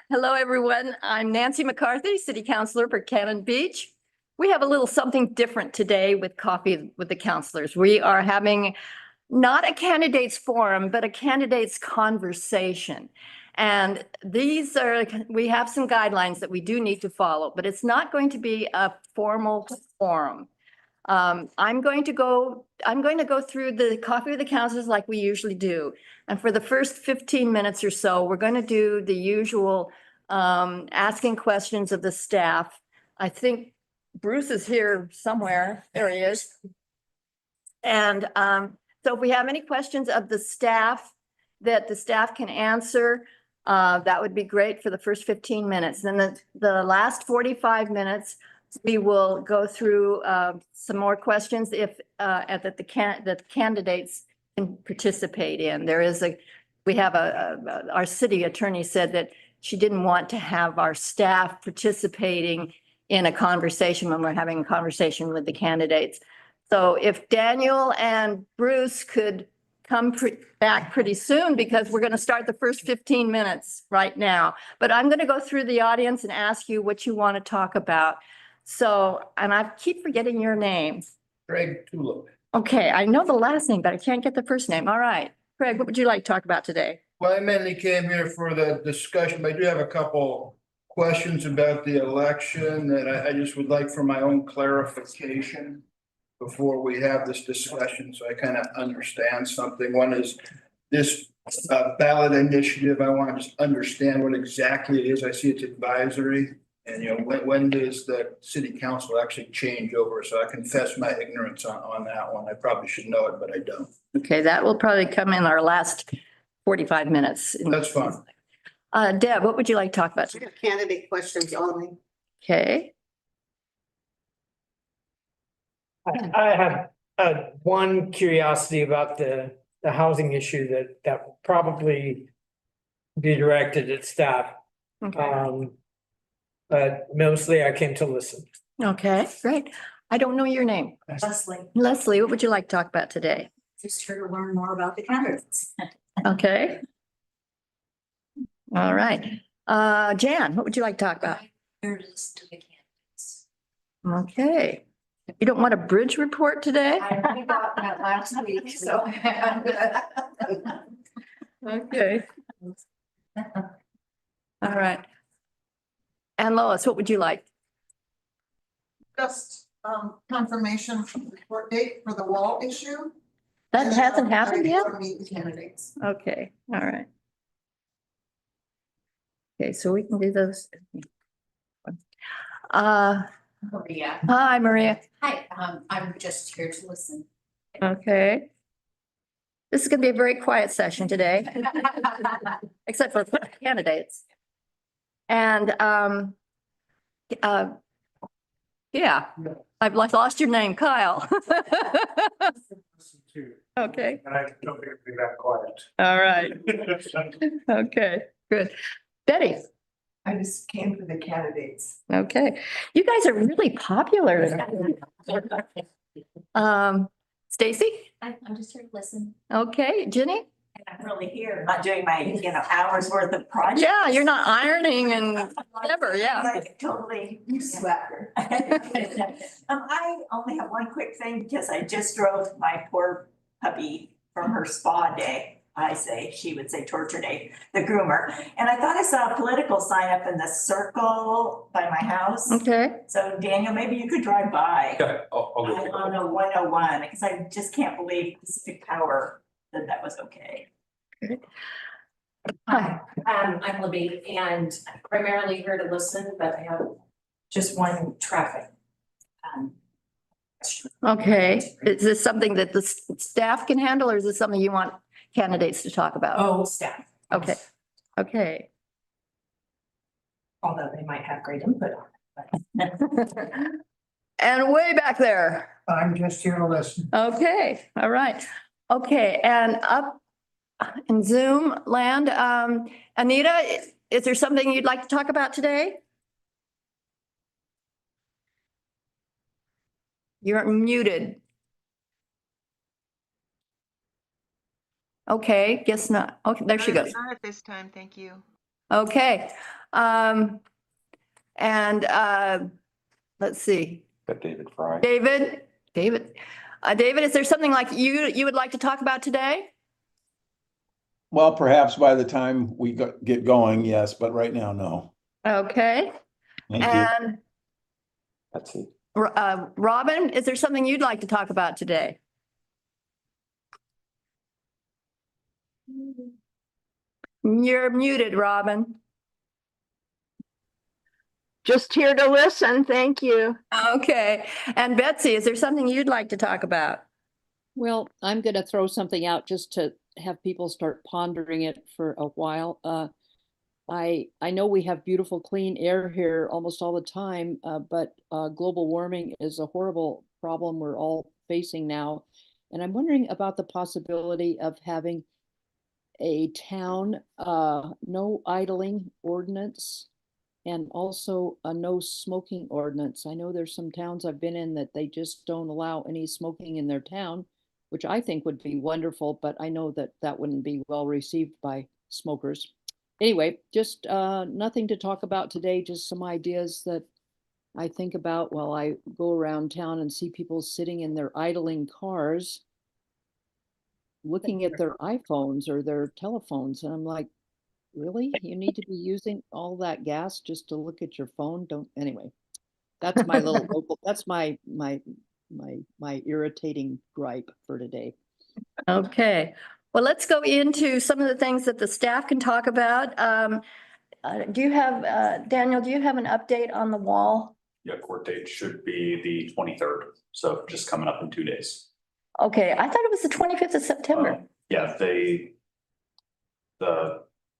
Hello, everyone. I'm Nancy McCarthy, City Councilor for Cannon Beach. We have a little something different today with Coffee with the Councilors. We are having not a candidates forum, but a candidates conversation. And we have some guidelines that we do need to follow, but it's not going to be a formal forum. I'm going to go through the Coffee with the Councilors like we usually do. And for the first 15 minutes or so, we're going to do the usual asking questions of the staff. I think Bruce is here somewhere. There he is. And so if we have any questions of the staff that the staff can answer, that would be great for the first 15 minutes. Then the last 45 minutes, we will go through some more questions that the candidates can participate in. Our city attorney said that she didn't want to have our staff participating in a conversation when we're having a conversation with the candidates. So if Daniel and Bruce could come back pretty soon, because we're going to start the first 15 minutes right now. But I'm going to go through the audience and ask you what you want to talk about. So, and I keep forgetting your name. Greg Tulip. Okay, I know the last name, but I can't get the first name. All right. Greg, what would you like to talk about today? Well, I mainly came here for the discussion, but I do have a couple questions about the election that I just would like for my own clarification before we have this discussion, so I kind of understand something. One is this ballot initiative. I want to just understand what exactly it is. I see it's advisory. And, when does the city council actually change over? So I confess my ignorance on that one. I probably should know it, but I don't. Okay, that will probably come in our last 45 minutes. That's fine. Deb, what would you like to talk about? Candidate questions only. Okay. I have one curiosity about the housing issue that will probably be directed at staff. Okay. But mostly I came to listen. Okay, great. I don't know your name. Leslie, Leslie, what would you like to talk about today? just here to learn more about the candidates. Okay. All right. Jan, what would you like to talk about? Here to listen to the candidates. Okay. You don't want a bridge report today? I already got that last week, so. Okay. All right. And Lois, what would you like? Just confirmation from the court date for the wall issue. That hasn't happened yet? Meet the candidates. Okay, all right. Okay, so we can do those. Maria. Hi, Maria. Hi, I'm just here to listen. Okay. This is gonna be a very quiet session today, except for candidates. And, yeah, I've lost your name, Kyle. Okay, And I don't think it'd be that quiet. all right. Okay, good. Betty, I just came for the candidates. okay. You guys are really popular. Stacy? I'm just here to listen. Okay, Jenny? I'm really here, not doing my, hours worth of project. Yeah, you're not ironing and whatever, yeah. Like totally swagger. I only have one quick thing because I just drove my poor puppy from her spa day. She would say torture day, the groomer. And I thought I saw a political sign up in the circle by my house. Okay, So Daniel, maybe you could drive by. Yeah, I'll go. On a 101, because I just can't believe Pacific Power said that was okay. Hi, I'm Libby and I'm primarily here to listen, but I have just one traffic. Question. okay. Is this something that the staff can handle, or is this something you want candidates to talk about? Oh, staff. Okay, okay. Although they might have great input on it. And way back there. I'm just here to listen. Okay, all right. Okay, and up in Zoom land, Anita, is there something you'd like to talk about today? You're muted. Okay, guess not. Okay, there she goes. Not at this time, thank you. Okay. And let's see, Got David Fry. David, David, is there something like you would like to talk about today? Well, perhaps by the time we get going, yes, but right now, no. Okay, Thank you. and That's it. Robin, is there something you'd like to talk about today? You're muted, Robin. Just here to listen, thank you. Okay, and Betsy, is there something you'd like to talk about? Well, I'm gonna throw something out just to have people start pondering it for a while. I know we have beautiful, clean air here almost all the time, but global warming is a horrible problem we're all facing now. And I'm wondering about the possibility of having a town no idling ordinance and also a no smoking ordinance. I know there's some towns I've been in that they just don't allow any smoking in their town, which I think would be wonderful, but I know that that wouldn't be well received by smokers. Anyway, just nothing to talk about today, just some ideas that I think about while I go around town and see people sitting in their idling cars, looking at their iPhones or their telephones, and I'm like, really? You need to be using all that gas just to look at your phone? Don't, anyway. That's my little local, that's my irritating gripe for today. Okay, well, let's go into some of the things that the staff can talk about. Do you have, Daniel, do you have an update on the wall? Yeah, court date should be the 23rd, so just coming up in 2 days. Okay, I thought it was the 25th of September. Yeah, the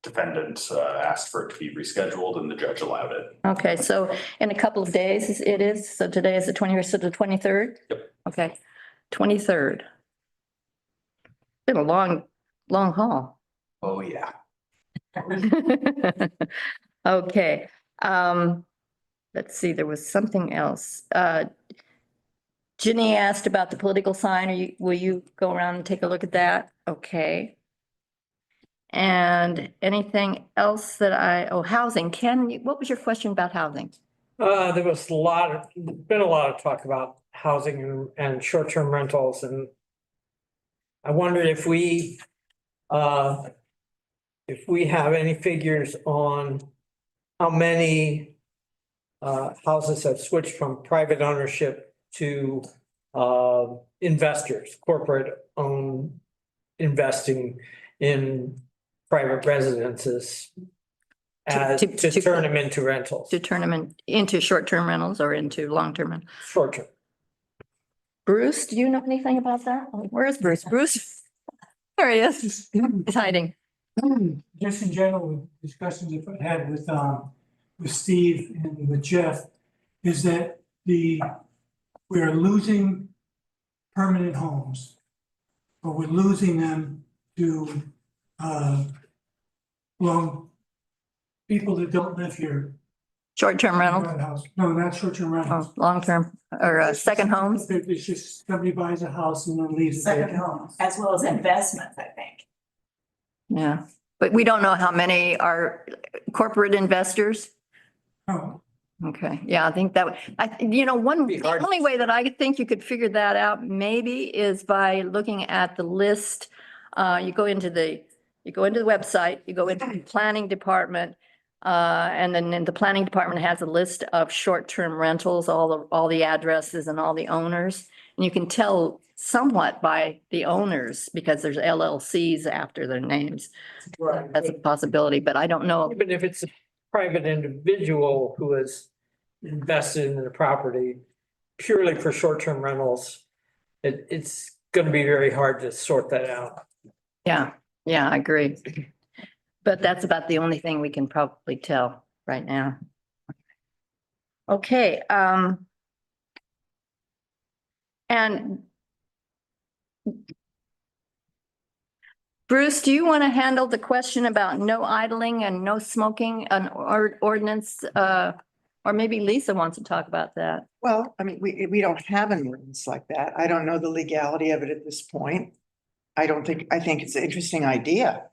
defendant asked for it to be rescheduled and the judge allowed it. Okay, so in a couple of days it is, so today is the 21st, so the 23rd? Yep. Okay, 23rd. Been a long haul. Oh, yeah. Okay, let's see, there was something else. Ginny asked about the political sign. Will you go around and take a look at that? Okay. And anything else that housing, Ken, what was your question about housing? There was been a lot of talk about housing and short-term rentals, and I wondered if we have any figures on how many houses have switched from private ownership to investors, corporate owned investing in private residences to turn them into rentals. To turn them into short-term rentals or into long-term? Short-term. Bruce, do you know anything about that? Where is Bruce? Bruce? There he is. He's hiding. Just in general, discussions I've had with Steve and with Jeff, is that we're losing permanent homes, but we're losing them to people that don't live here. Short-term rental? House. No, not short-term rentals. Oh, long-term or second homes? It's just somebody buys a house and then leaves it there. Second homes, as well as investments, I think. Yeah, but we don't know how many are corporate investors. Oh, Okay, yeah, I think that, the only way that I think you could figure that out maybe is by looking at the list. You go into the website, you go into the planning department. And then the planning department has a list of short-term rentals, all the addresses and all the owners. And you can tell somewhat by the owners because there's LLCs after their names. Right. That's a possibility, but I don't know. Even if it's a private individual who has invested in the property purely for short-term rentals, it's going to be very hard to sort that out. Yeah, I agree. But that's about the only thing we can probably tell right now. Okay, and Bruce, do you want to handle the question about no idling and no smoking and ordinance? Or maybe Lisa wants to talk about that. Well, I mean, we don't have an ordinance like that. I don't know the legality of it at this point. I think it's an interesting idea.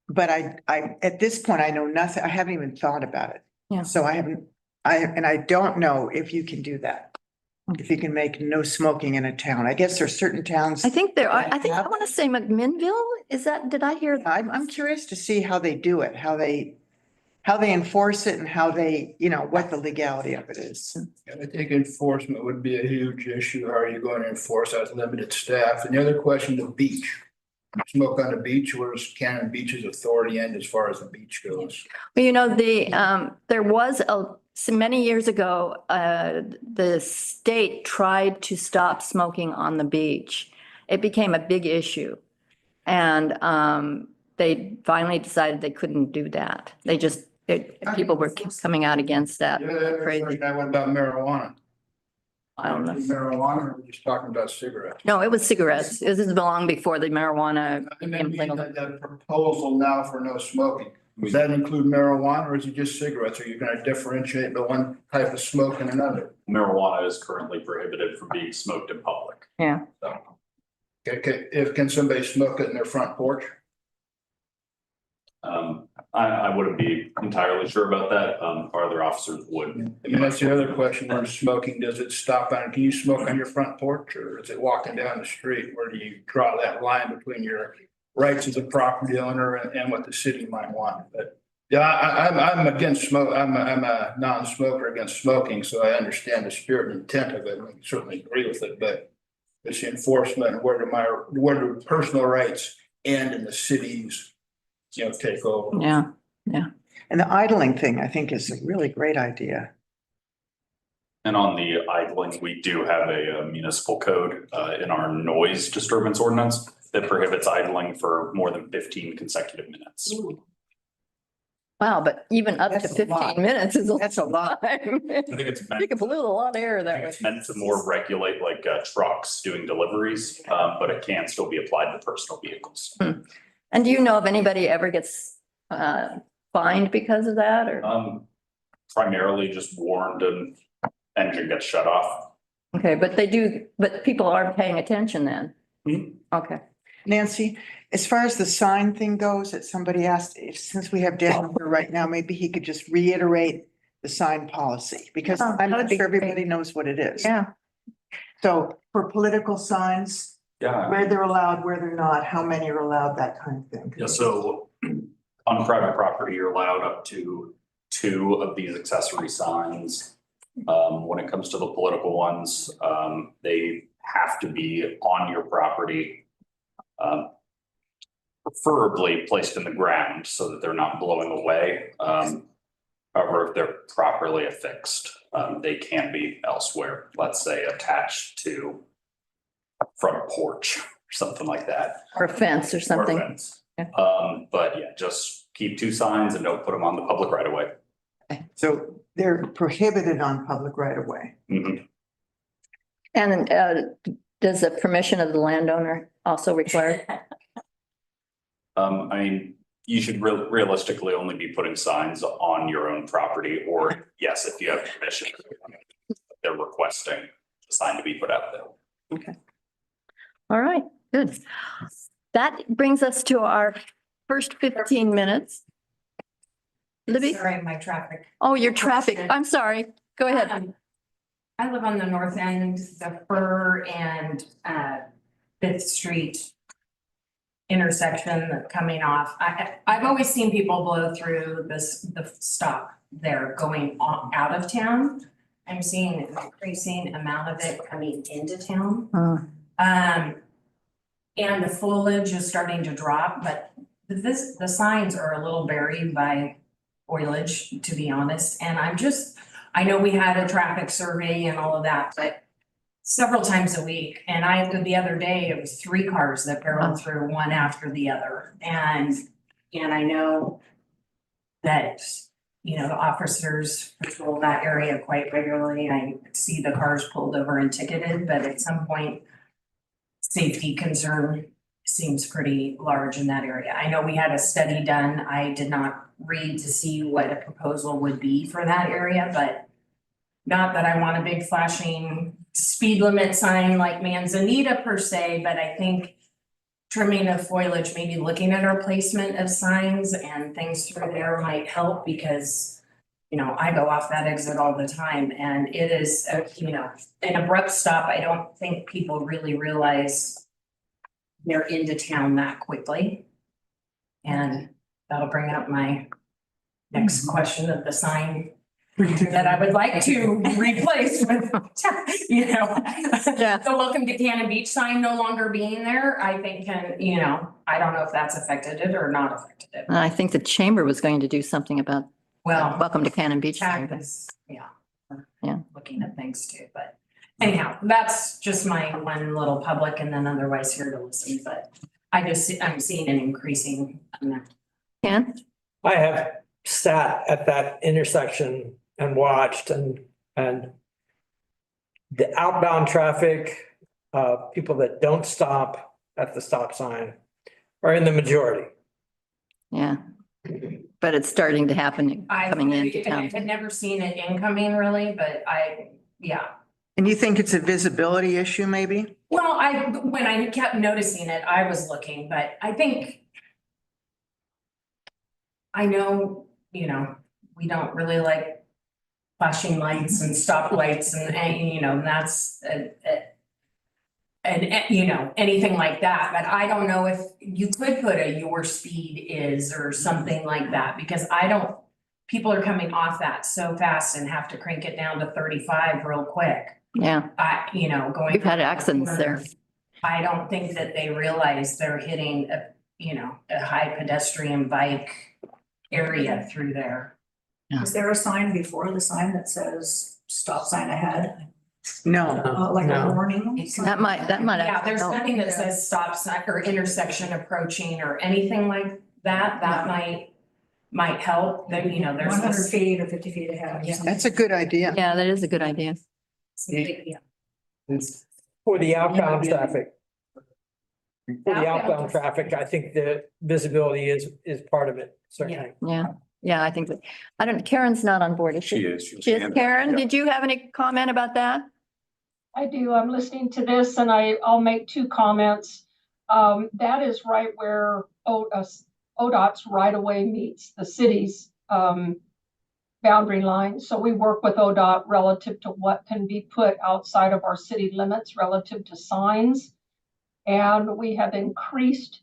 But at this point, I know nothing, I haven't even thought about it. Yeah. So I don't know if you can do that. If you can make no smoking in a town. I guess there's certain towns. I think there are, I think, I want to say McMinnville, is that, did I hear? I'm curious to see how they do it, how they enforce it and how they, what the legality of it is. I think enforcement would be a huge issue. How are you going to enforce that with limited staff? And the other question, the beach. Smoke on the beach, where's Cannon Beach's authority end as far as the beach goes? Well, there was so many years ago, the state tried to stop smoking on the beach. It became a big issue. And they finally decided they couldn't do that. People were coming out against that. Yeah, Crazy. that one about marijuana. I don't know. Marijuana, or we're just talking about cigarettes? No, it was cigarettes. This is long before the marijuana. And then the proposal now for no smoking, does that include marijuana or is it just cigarettes? Are you gonna differentiate the one type of smoke and another? Marijuana is currently prohibited from being smoked in public. Yeah. So, Can somebody smoke it in their front porch? I wouldn't be entirely sure about that. Our other officers would. I mean, that's the other question, where smoking, does it stop on, can you smoke on your front porch or is it walking down the street? Where do you draw that line between your rights as a property owner and what the city might want? But yeah, I'm against smoke. I'm a non-smoker against smoking, so I understand the spirit and intent of it. I certainly agree with it, but it's the enforcement, where do personal rights end and the cities, take over? Yeah. And the idling thing, I think, is a really great idea. And on the idling, we do have a municipal code in our noise disturbance ordinance that prohibits idling for more than 15 consecutive minutes. Wow, but even up to That's a lot. 15 minutes is That's a lot. I think it's meant. You can pollute a lot of air I that think way. it's meant to more regulate like trucks doing deliveries, but it can still be applied to personal vehicles. And do you know if anybody ever gets fined because of that or? Primarily just warned and engine gets shut off. Okay, but people are paying attention then? Okay. Nancy, as far as the sign thing goes, that somebody asked, since we have Dan here right now, maybe he could just reiterate the sign policy, because Oh, I'm that would not be sure everybody great. knows what it is. Yeah. So for political signs, Yeah. where they're allowed, where they're not, how many are allowed, that kind of thing. Yeah, so on private property, you're allowed up to 2 of these accessory signs. When it comes to the political ones, they have to be on your property. Preferably placed in the ground so that they're not blowing away. However, if they're properly affixed, they can be elsewhere, let's say attached to a front porch or something like that. Or a fence or something. fence. Yeah. But yeah, just keep 2 signs and don't put them on the public right of way. So they're prohibited on public right of way. Mhm. And does the permission of the landowner also require? I mean, you should realistically only be putting signs on your own property, or yes, if you have permission, they're requesting the sign to be put out there. Okay. All right, good. That brings us to our first 15 minutes. Libby? Sorry, my traffic. Oh, your traffic. I'm sorry. Go ahead. I live on the north end, the Fur and Fifth Street intersection coming off. I've always seen people blow through the stop there going out of town. I'm seeing an increasing amount of it coming into town. And the foliage is starting to drop, but the signs are a little buried by foliage, to be honest. And I know we had a traffic survey and all of that, but several times a week. And the other day, it was 3 cars that barreled through one after the other. And I know that, the officers patrol that area quite regularly. I see the cars pulled over and ticketed, but at some point, safety concern seems pretty large in that area. I know we had a study done. I did not read to see what a proposal would be for that area, but not that I want a big flashing speed limit sign like Manzanita per se, but I think trimming of foliage, maybe looking at our placement of signs and things through there might help because, you know, I go off that exit all the time and it is, you know, an abrupt stop. I don't think people really realize they're into town that quickly. And that'll bring up my next question of the sign that I would like to replace with, you know. Yeah. The welcome to Cannon Beach sign no longer being there, I think can, you know, I don't know if that's affected it or not affected it. I think the chamber was going to do something about Well, welcome to Cannon Beach. tag is, yeah. Yeah. Looking at things too, but anyhow, that's just my one little public and then otherwise here to listen, but I'm seeing an increasing amount. Ken? I have sat at that intersection and watched and the outbound traffic, people that don't stop at the stop sign are in the majority. Yeah. But it's starting to happen coming into I town. had never seen it incoming really, but yeah. And you think it's a visibility issue maybe? Well, when I kept noticing it, I was looking, but I think I know, you know, we don't really like flashing lights and stoplights and you know, and that's and you know, anything like that, but I don't know if you could put a your speed is or something like that, because people are coming off that so fast and have to crank it down to 35 real quick. Yeah, You know, going. we've had accidents there. I don't think that they realize they're hitting a high pedestrian bike area through there. Is there a sign before the sign that says stop sign ahead? No. Like No. a warning? That might. Yeah, there's help. nothing that says stop sign or intersection approaching or anything like that. That might help. There, you know, there's. 100 feet or 50 feet ahead. Yeah. That's a good idea. Yeah, that is a good idea. Yeah. For the outbound traffic. For the outbound traffic, I think the visibility is part of it, certainly. Yeah, I think that, I don't, Karen's not on board, is she? She is. Karen, did you have any comment about that? I do. I'm listening to this and I'll make two comments. That is right where ODOT's right of way meets the city's boundary line. So we work with ODOT relative to what can be put outside of our city limits relative to signs. And we have increased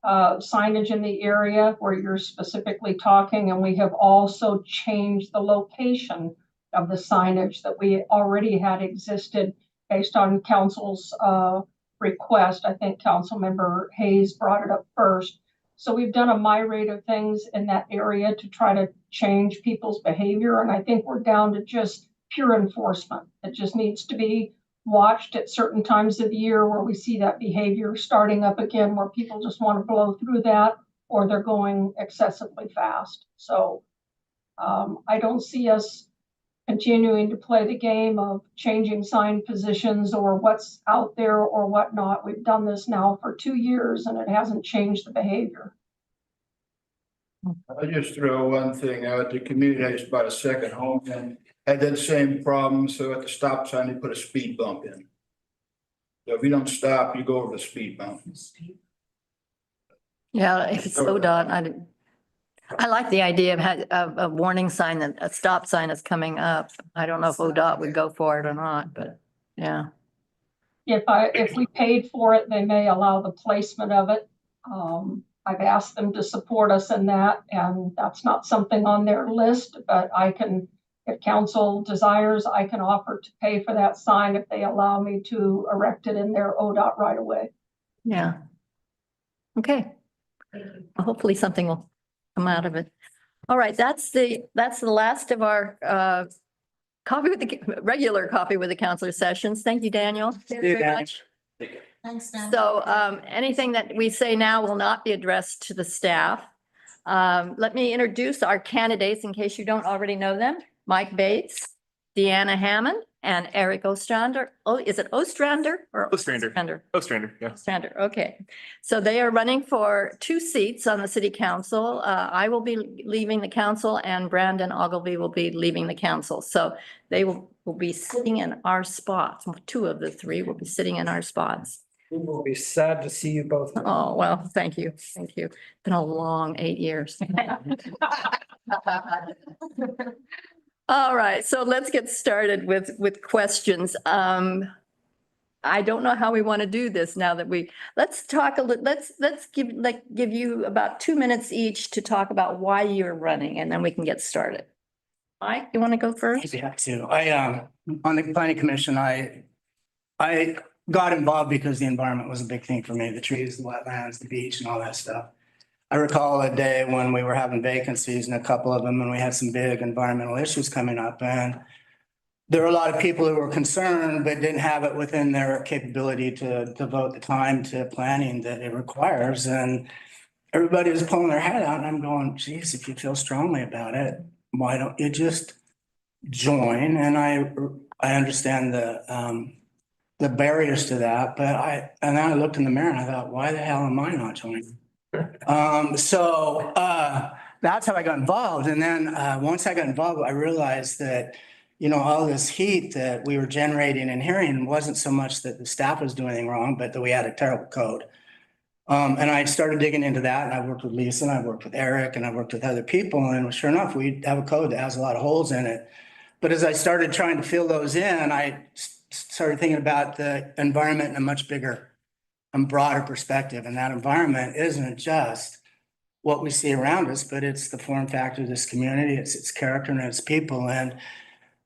signage in the area where you're specifically talking, and we have also changed the location of the signage that we already had existed based on council's request. I think Councilmember Hayes brought it up first. So we've done a myriad of things in that area to try to change people's behavior. And I think we're down to just pure enforcement. It just needs to be watched at certain times of the year where we see that behavior starting up again, where people just want to blow through that or they're going excessively fast. So I don't see us continuing to play the game of changing sign positions or what's out there or whatnot. We've done this now for 2 years and it hasn't changed the behavior. I'll just throw one thing out. The community has about a second home and had that same problem. So at the stop sign, they put a speed bump in. So if you don't stop, you go over the speed bump. Yeah, if it's ODOT, I like the idea of a warning sign, that a stop sign is coming up. I don't know if ODOT would go for it or not, but yeah. If we paid for it, they may allow the placement of it. I've asked them to support us in that, and that's not something on their list, but I can, if council desires, I can offer to pay for that sign if they allow me to erect it in their ODOT right away. Yeah. Okay. Hopefully something will come out of it. All right, that's the last of our regular coffee with the counselor sessions. Thank you, Daniel. Very much. Thanks, Dan. So anything that we say now will not be addressed to the staff. Let me introduce our candidates in case you don't already know them. Mike Bates, Deanna Hammond, and Eric Ostrander. Oh, is it Ostrander or Ostrander. Ostrander? Ostrander, yeah. Ostrander, okay. So they are running for 2 seats on the city council. I will be leaving the council and Brandon Ogilvy will be leaving the council. So they will be sitting in our spots. 2 of the 3 will be sitting in our spots. We will be sad to see you both. Oh, well, thank you. Thank you. Been a long 8 years. All right, so let's get started with questions. I don't know how we want to do this now that let's talk a little, let's give you about 2 minutes each to talk about why you're running, and then we can get started. Mike, you want to go first? I'd be happy to. On the planning commission, I got involved because the environment was a big thing for me, the trees, the wetlands, the beach and all that stuff. I recall a day when we were having vacancies and a couple of them, and we had some big environmental issues coming up, and there were a lot of people who were concerned, but didn't have it within their capability to devote the time to planning that it requires. And everybody was pulling their head out, and I'm going, geez, if you feel strongly about it, why don't you just join? And I understand the barriers to that, but then I looked in the mirror and I thought, why the hell am I not joining? So that's how I got involved. And then once I got involved, I realized that, all this heat that we were generating and hearing wasn't so much that the staff was doing anything wrong, but that we had a terrible code. And I started digging into that, and I worked with Lisa, and I worked with Eric, and I worked with other people, and sure enough, we have a code that has a lot of holes in it. But as I started trying to fill those in, I started thinking about the environment in a much bigger and broader perspective. And that environment isn't just what we see around us, but it's the form factor of this community, it's its character and its people. And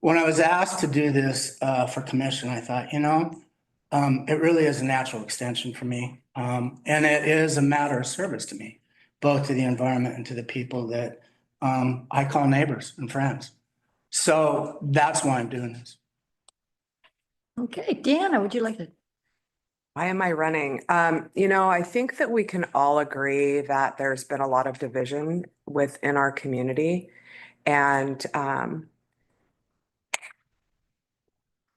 when I was asked to do this for commission, I thought, it really is a natural extension for me. And it is a matter of service to me, both to the environment and to the people that I call neighbors and friends. So that's why I'm doing this. Okay, Deanna, would you like to? Why am I running? I think that we can all agree that there's been a lot of division within our community. And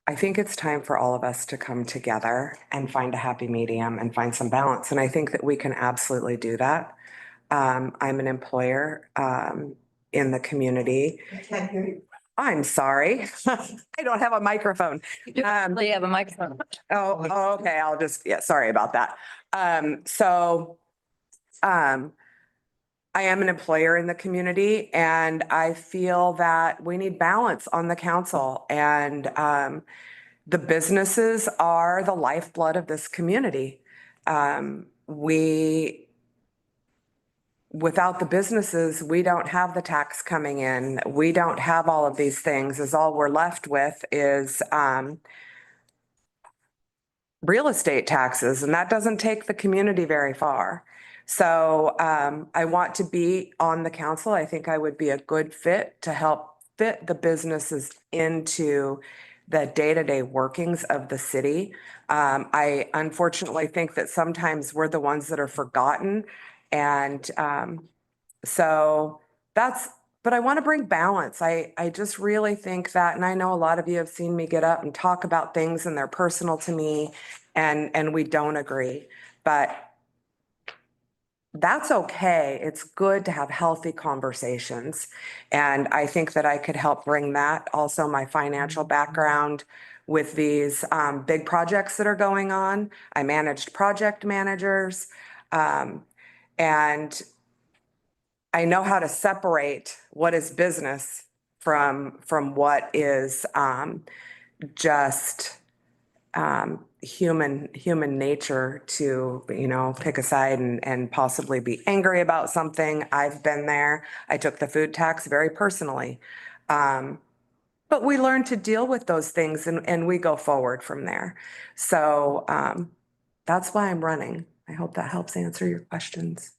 I think it's time for all of us to come together and find a happy medium and find some balance. And I think that we can absolutely do that. I'm an employer in the community. I can't hear you. I'm sorry. I don't have a microphone. They have a microphone. Oh, okay. Sorry about that. I am an employer in the community, and I feel that we need balance on the council, and the businesses are the lifeblood of this community. Without the businesses, we don't have the tax coming in. We don't have all of these things, as all we're left with is real estate taxes, and that doesn't take the community very far. So I want to be on the council. I think I would be a good fit to help fit the businesses into the day-to-day workings of the city. I unfortunately think that sometimes we're the ones that are forgotten. And but I want to bring balance. I just really think that, and I know a lot of you have seen me get up and talk about things and they're personal to me and we don't agree, but that's okay. It's good to have healthy conversations. And I think that I could help bring that. Also, my financial background with these big projects that are going on. I managed project managers. And I know how to separate what is business from what is just human nature to, pick a side and possibly be angry about something. I've been there. I took the food tax very personally. But we learn to deal with those things and we go forward from there. So that's why I'm running. I hope that helps answer your questions.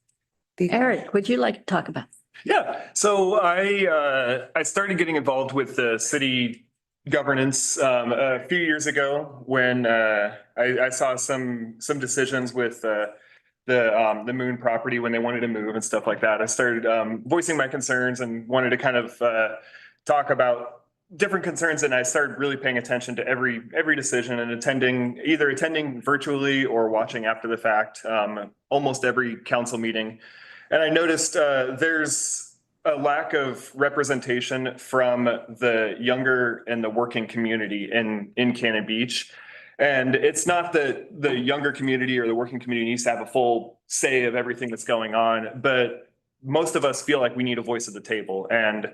Eric, would you like to talk about? Yeah, so I started getting involved with the city governance a few years ago when I saw some decisions with the Moon property when they wanted to move and stuff like that. I started voicing my concerns and wanted to kind of talk about different concerns, and I started really paying attention to every decision and either attending virtually or watching after the fact, almost every council meeting. And I noticed there's a lack of representation from the younger and the working community in Cannon Beach. And it's not that the younger community or the working community needs to have a full say of everything that's going on, but most of us feel like we need a voice at the table. And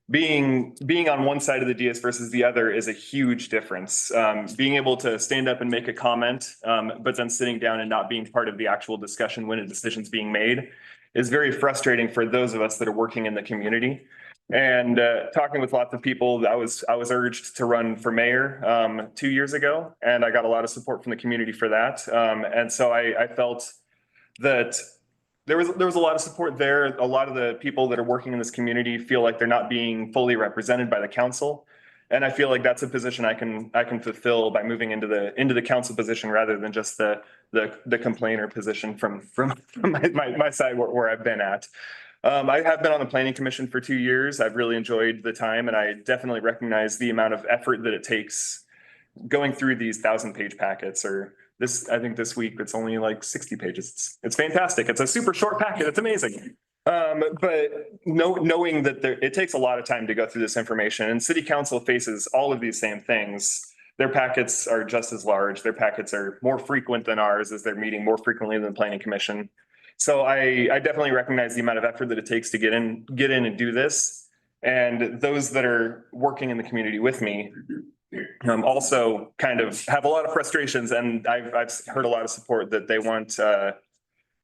being on one side of the dais versus the other is a huge difference. Being able to stand up and make a comment, but then sitting down and not being part of the actual discussion when a decision's being made is very frustrating for those of us that are working in the community. And talking with lots of people, I was urged to run for mayor 2 years ago, and I got a lot of support from the community for that. And so I felt that there was a lot of support there. A lot of the people that are working in this community feel like they're not being fully represented by the council. And I feel like that's a position I can fulfill by moving into the council position rather than just the complainer position from my side where I've been at. I have been on the planning commission for 2 years. I've really enjoyed the time, and I definitely recognize the amount of effort that it takes going through these 1,000-page packets. Or I think this week it's only like 60 pages. It's fantastic. It's a super short packet. It's amazing. But knowing that it takes a lot of time to go through this information, and city council faces all of these same things. Their packets are just as large. Their packets are more frequent than ours, as they're meeting more frequently than the planning commission. So I definitely recognize the amount of effort that it takes to get in and do this. And those that are working in the community with me also kind of have a lot of frustrations, and I've heard a lot of support that they want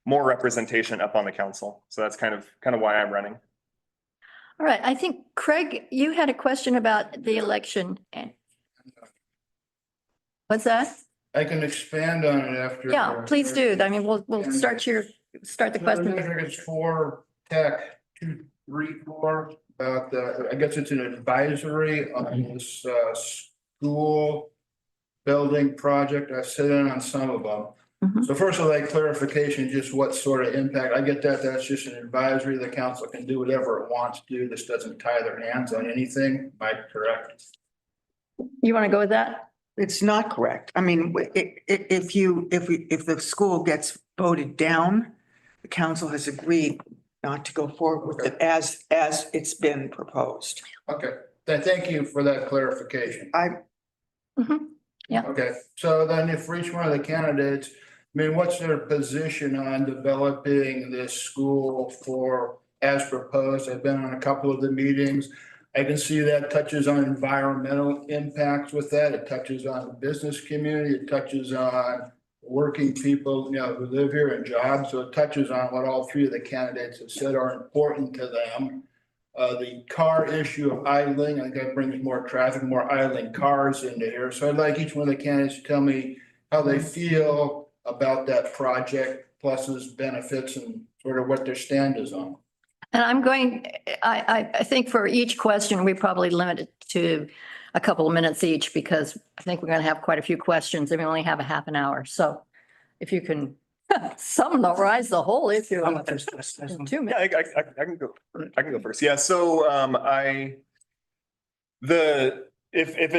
more representation up on the council. So that's kind of why I'm running. All right, I think Craig, you had a question about the election. What's that? I can expand on it after. Yeah, please do. I mean, we'll start the question. I think it's 4 tech 2, 3, 4 about I guess it's an advisory on this school building project. I sit in on some of them. So first I'd like clarification, just what sort of impact. I get that that's just an advisory. The council can do whatever it wants to do. This doesn't tie their hands on anything. Am I correct? You want to go with that? It's not correct. I mean, if the school gets voted down, the council has agreed not to go forward with it as it's been proposed. Okay, then thank you for that clarification. Yeah. Okay, so then if for each one of the candidates, I mean, what's their position on developing this school as proposed? I've been on a couple of the meetings. I can see that touches on environmental impacts with that. It touches on the business community. It touches on working people, who live here and jobs. So it touches on what all 3 of the candidates have said are important to them. The car issue of idling, I think that brings more traffic, more idling cars into here. So I'd like each one of the candidates to tell me how they feel about that project, pluses, benefits, and sort of what their stand is on. And I think for each question, we probably limit it to a couple of minutes each, because I think we're going to have quite a few questions and we only have a half an hour. So if you can summarize the whole issue. I'm not first. in 2 minutes. Yeah, I can go first. Yeah, so if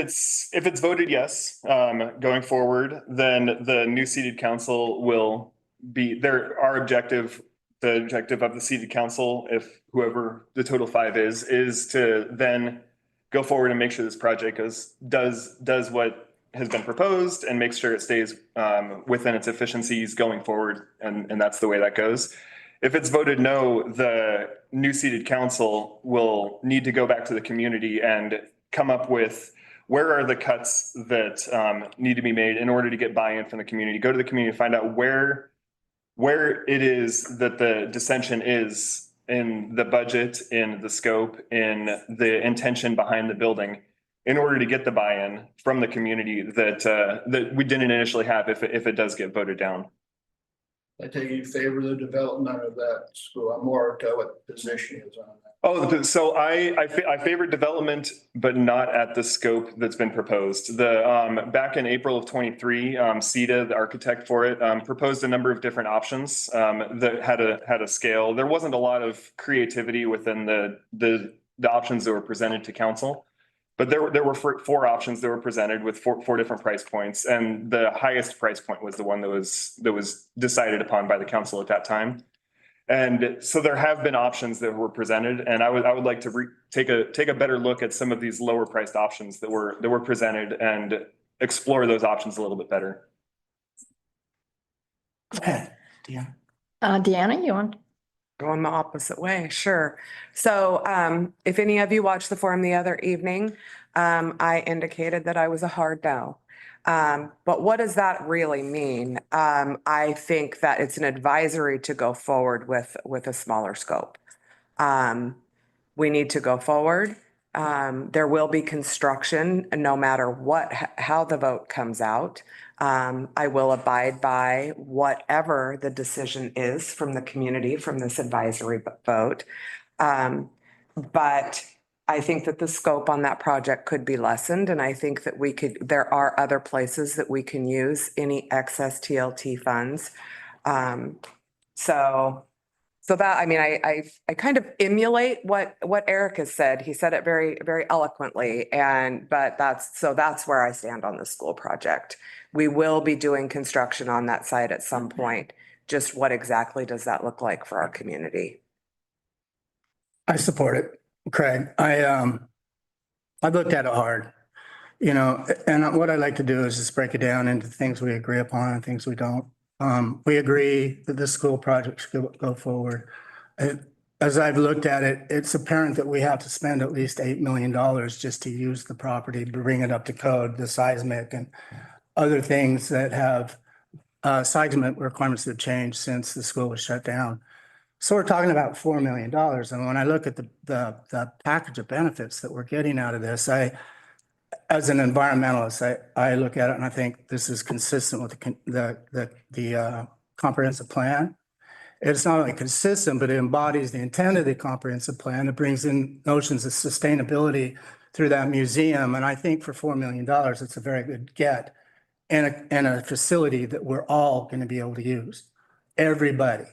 it's voted yes, going forward, then the new seated council will be our objective. The objective of the seated council, if whoever the total 5 is to then go forward and make sure this project does what has been proposed and make sure it stays within its efficiencies going forward. And that's the way that goes. If it's voted no, the new seated council will need to go back to the community and come up with where are the cuts that need to be made in order to get buy-in from the community. Go to the community, find out where it is that the dissension is in the budget, in the scope, in the intention behind the building, in order to get the buy-in from the community that we didn't initially have if it does get voted down. I take you favor the development of that school. I'm more to what the position is on that. Oh, so I favor development, but not at the scope that's been proposed. Back in April of 23, CETA, the architect for it, proposed a number of different options that had a scale. There wasn't a lot of creativity within the options that were presented to council, but there were 4 options that were presented with four different price points, and the highest price point was the one that was decided upon by the council at that time. And so there have been options that were presented, and I would like to take a better look at some of these lower priced options that were presented explore those options a little bit better. Okay, Deanna. Deanna, you want? Going the opposite way, sure. So if any of you watched the forum the other evening, I indicated that I was a hard no. But what does that really mean? I think that it's an advisory to go forward with a smaller scope. We need to go forward. There will be construction no matter how the vote comes out. I will abide by whatever the decision is from the community from this advisory vote. But I think that the scope on that project could be lessened, and I think that there are other places that we can use any excess TLT funds. So that, I mean, I kind of emulate what Eric has said. He said it very, very eloquently, but that's where I stand on the school project. We will be doing construction on that site at some point. Just what exactly does that look like for our community? I support it, Craig. I've looked at it hard, and what I like to do is just break it down into things we agree upon and things we don't. We agree that this school project should go forward. As I've looked at it, it's apparent that we have to spend at least $8 million just to use the property, to bring it up to code, the seismic and other things that have seismic requirements that have changed since the school was shut down. So we're talking about $4 million. And when I look at the package of benefits that we're getting out of this, as an environmentalist, I look at it and I think this is consistent with the comprehensive plan. It's not only consistent, but it embodies the intent of the comprehensive plan. It brings in notions of sustainability through that museum. And I think for $4 million, it's a very good get and a facility that we're all going to be able to use. Everybody.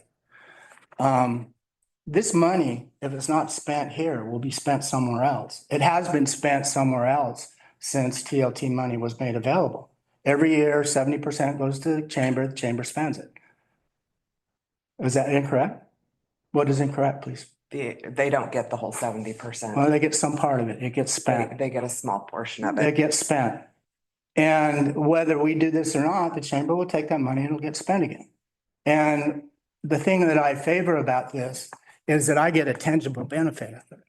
This money, if it's not spent here, will be spent somewhere else. It has been spent somewhere else since TLT money was made available. Every year, 70% goes to the chamber spends it. Is that incorrect? What is incorrect, please? They don't get the whole 70%. Well, they get some part of it. It gets spent. They get a small portion of It it. gets spent. And whether we do this or not, the chamber will take that money and it'll get spent again. And the thing that I favor about this is that I get a tangible benefit of it.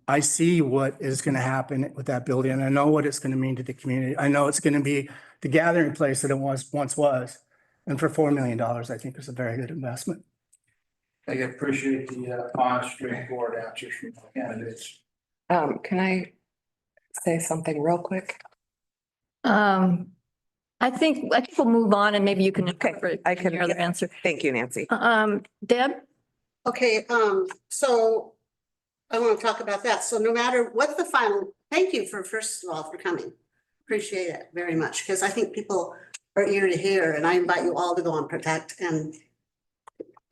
I see what is going to happen with that building, and I know what it's going to mean to the community. I know it's going to be the gathering place that it once was. And for $4 million, I think it's a very good investment. I appreciate the honest, straightforward answers from the candidates. Can I say something real quick? I think we'll move on and maybe you can incorporate your other answer. Thank you, Nancy. Deb? Okay, so I want to talk about that. So no matter what the final, thank you first of all, for coming. Appreciate it very much, because I think people are eager to hear, and I invite you all to go on Protect and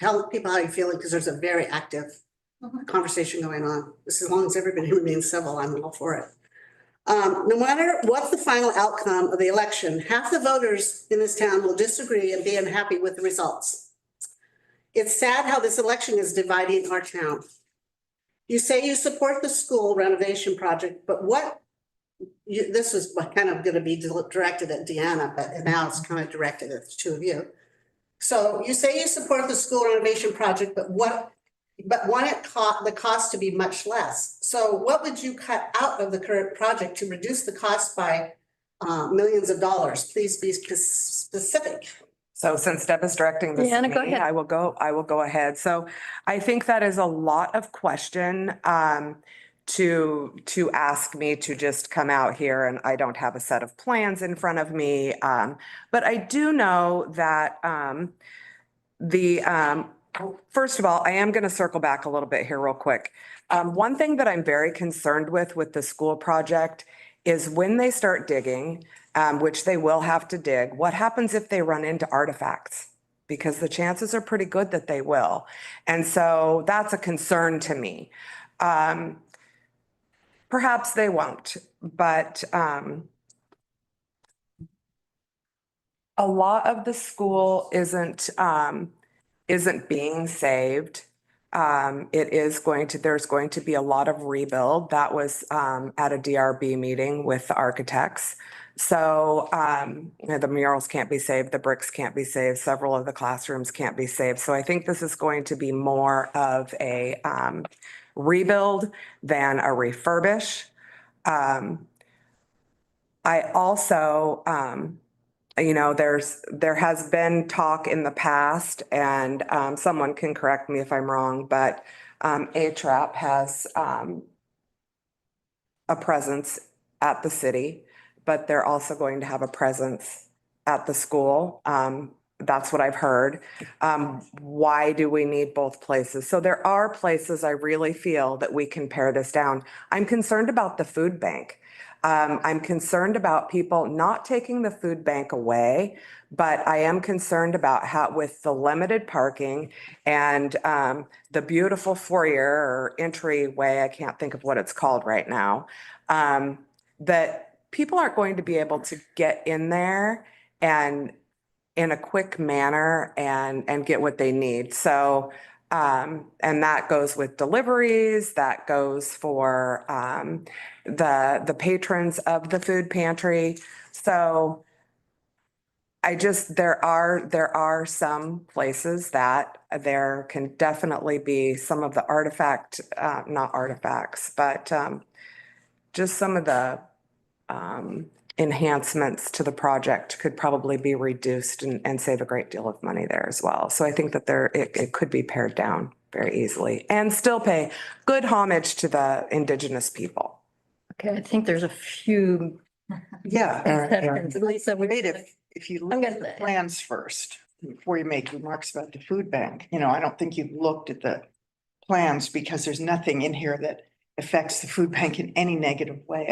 tell people how you're feeling, because there's a very active conversation going on. As long as everybody remains civil, I'm all for it. No matter what the final outcome of the election, half the voters in this town will disagree and be unhappy with the results. It's sad how this election is dividing our town. You say you support the school renovation project, but this was kind of going to be directed at Deanna, but now it's kind of directed at the two of you. So you say you support the school renovation project, but want the cost to be much less. So what would you cut out of the current project to reduce the cost by millions of dollars? Please be specific. So since Deb is directing this, Deanna, go ahead. I will go ahead. So I think that is a lot of question to ask me to just come out here, and I don't have a set of plans in front of me. But I do know that first of all, I am going to circle back a little bit here real quick. One thing that I'm very concerned with the school project is when they start digging, which they will have to dig, what happens if they run into artifacts? Because the chances are pretty good that they will. And so that's a concern to me. Perhaps they won't, but a lot of the school isn't being saved. there's going to be a lot of rebuild. That was at a DRB meeting with the architects. So the murals can't be saved, the bricks can't be saved, several of the classrooms can't be saved. So I think this is going to be more of a rebuild than a refurbish. I also, there has been talk in the past, and someone can correct me if I'm wrong, but A-Trap has a presence at the city, but they're also going to have a presence at the school. That's what I've heard. Why do we need both places? So there are places I really feel that we can pare this down. I'm concerned about the food bank. I'm concerned about people not taking the food bank away, but I am concerned about how with the limited parking and the beautiful foyer or entryway, I can't think of what it's called right now, that people aren't going to be able to get in there and in a quick manner and get what they need. So, and that goes with deliveries, that goes for the patrons of the food pantry. So there are some places that there can definitely be some of the not artifacts, but just some of the enhancements to the project could probably be reduced and save a great deal of money there as well. So I think that it could be pared down very easily and still pay good homage to the indigenous people. Okay, I think there's a few. Yeah. Lisa, Wait, if you look at the plans first, before you make remarks about the food bank, I don't think you've looked at the plans because there's nothing in here that affects the food bank in any negative way.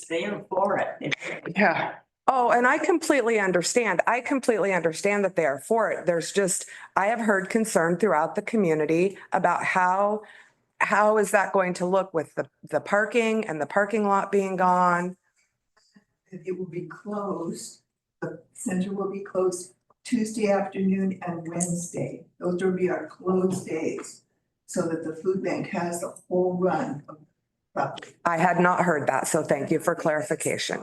They are for it. Yeah. Oh, and I completely understand. That they are for it. I have heard concern throughout the community about how is that going to look with the parking and the parking lot being gone? It will be closed. The center will be closed Tuesday afternoon and Wednesday. Those will be our closed days so that the food bank has the whole run of property. I had not heard that, so thank you for clarification.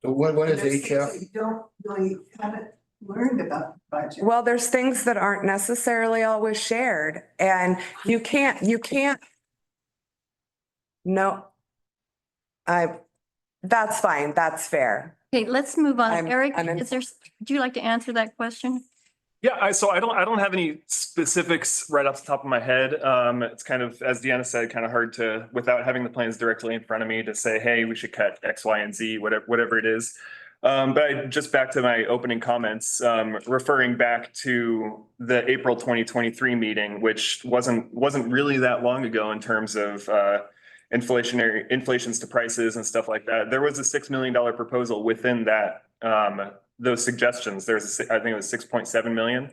So what is HF? You don't really haven't learned about the budget. Well, there's things that aren't necessarily always shared, and you can't, no. That's fine, that's fair. Okay, let's move on. I'm- Eric, I'm in- would you like to answer that question? Yeah, so I don't have any specifics right off the top of my head. It's kind of, as Deanna said, kind of hard to, without having the plans directly in front of me, to say, hey, we should cut X, Y, and Z, whatever it is. But just back to my opening comments, referring back to the April 2023 meeting, which wasn't really that long ago in terms of inflations to prices and stuff like that. There was a $6 million proposal within that, those suggestions. I think it was 6.7 million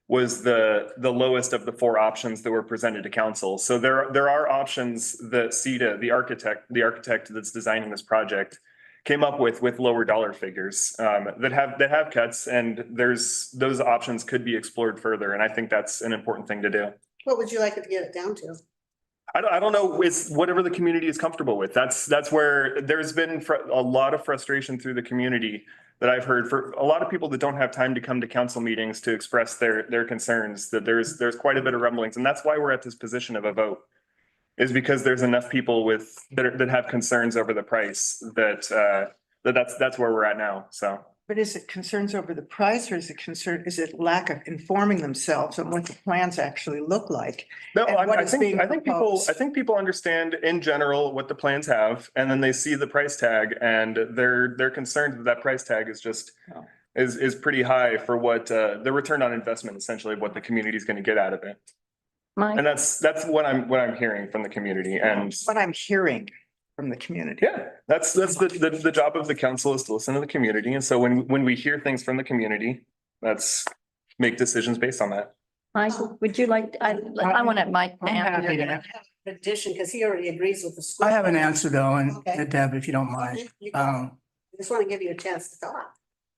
was the lowest of the four options that were presented to council. So there are options that CETA, the architect that's designing this project, came up with lower dollar figures that have cuts, and those options could be explored further. And I think that's an important thing to do. What would you like it to get it down to? I don't know. It's whatever the community is comfortable with. That's where there's been a lot of frustration through the community that I've heard for a lot of people that don't have time to come to council meetings to express their concerns, that there's quite a bit of rumblings. And that's why we're at this position of a vote, is because there's enough people that have concerns over the price that's where we're at now. So. But is it concerns over the price, or is it lack of informing themselves on what the plans actually look like? No, I think people understand in general what the plans have, and then they see the price tag, and they're concerned that price tag is just is pretty high for what the return on investment, essentially, of what the community is going to get out of it. And that's what I'm hearing from the community, and what I'm hearing from the community. Yeah, that's the job of the council, is to listen to the community. And so when we hear things from the community, let's make decisions based on that. Mike, would you like, I want Mike to answer. Addition, because he already agrees with the school. I have an answer though, and Okay. Deb, if you don't mind. I just want to give you a chance to talk.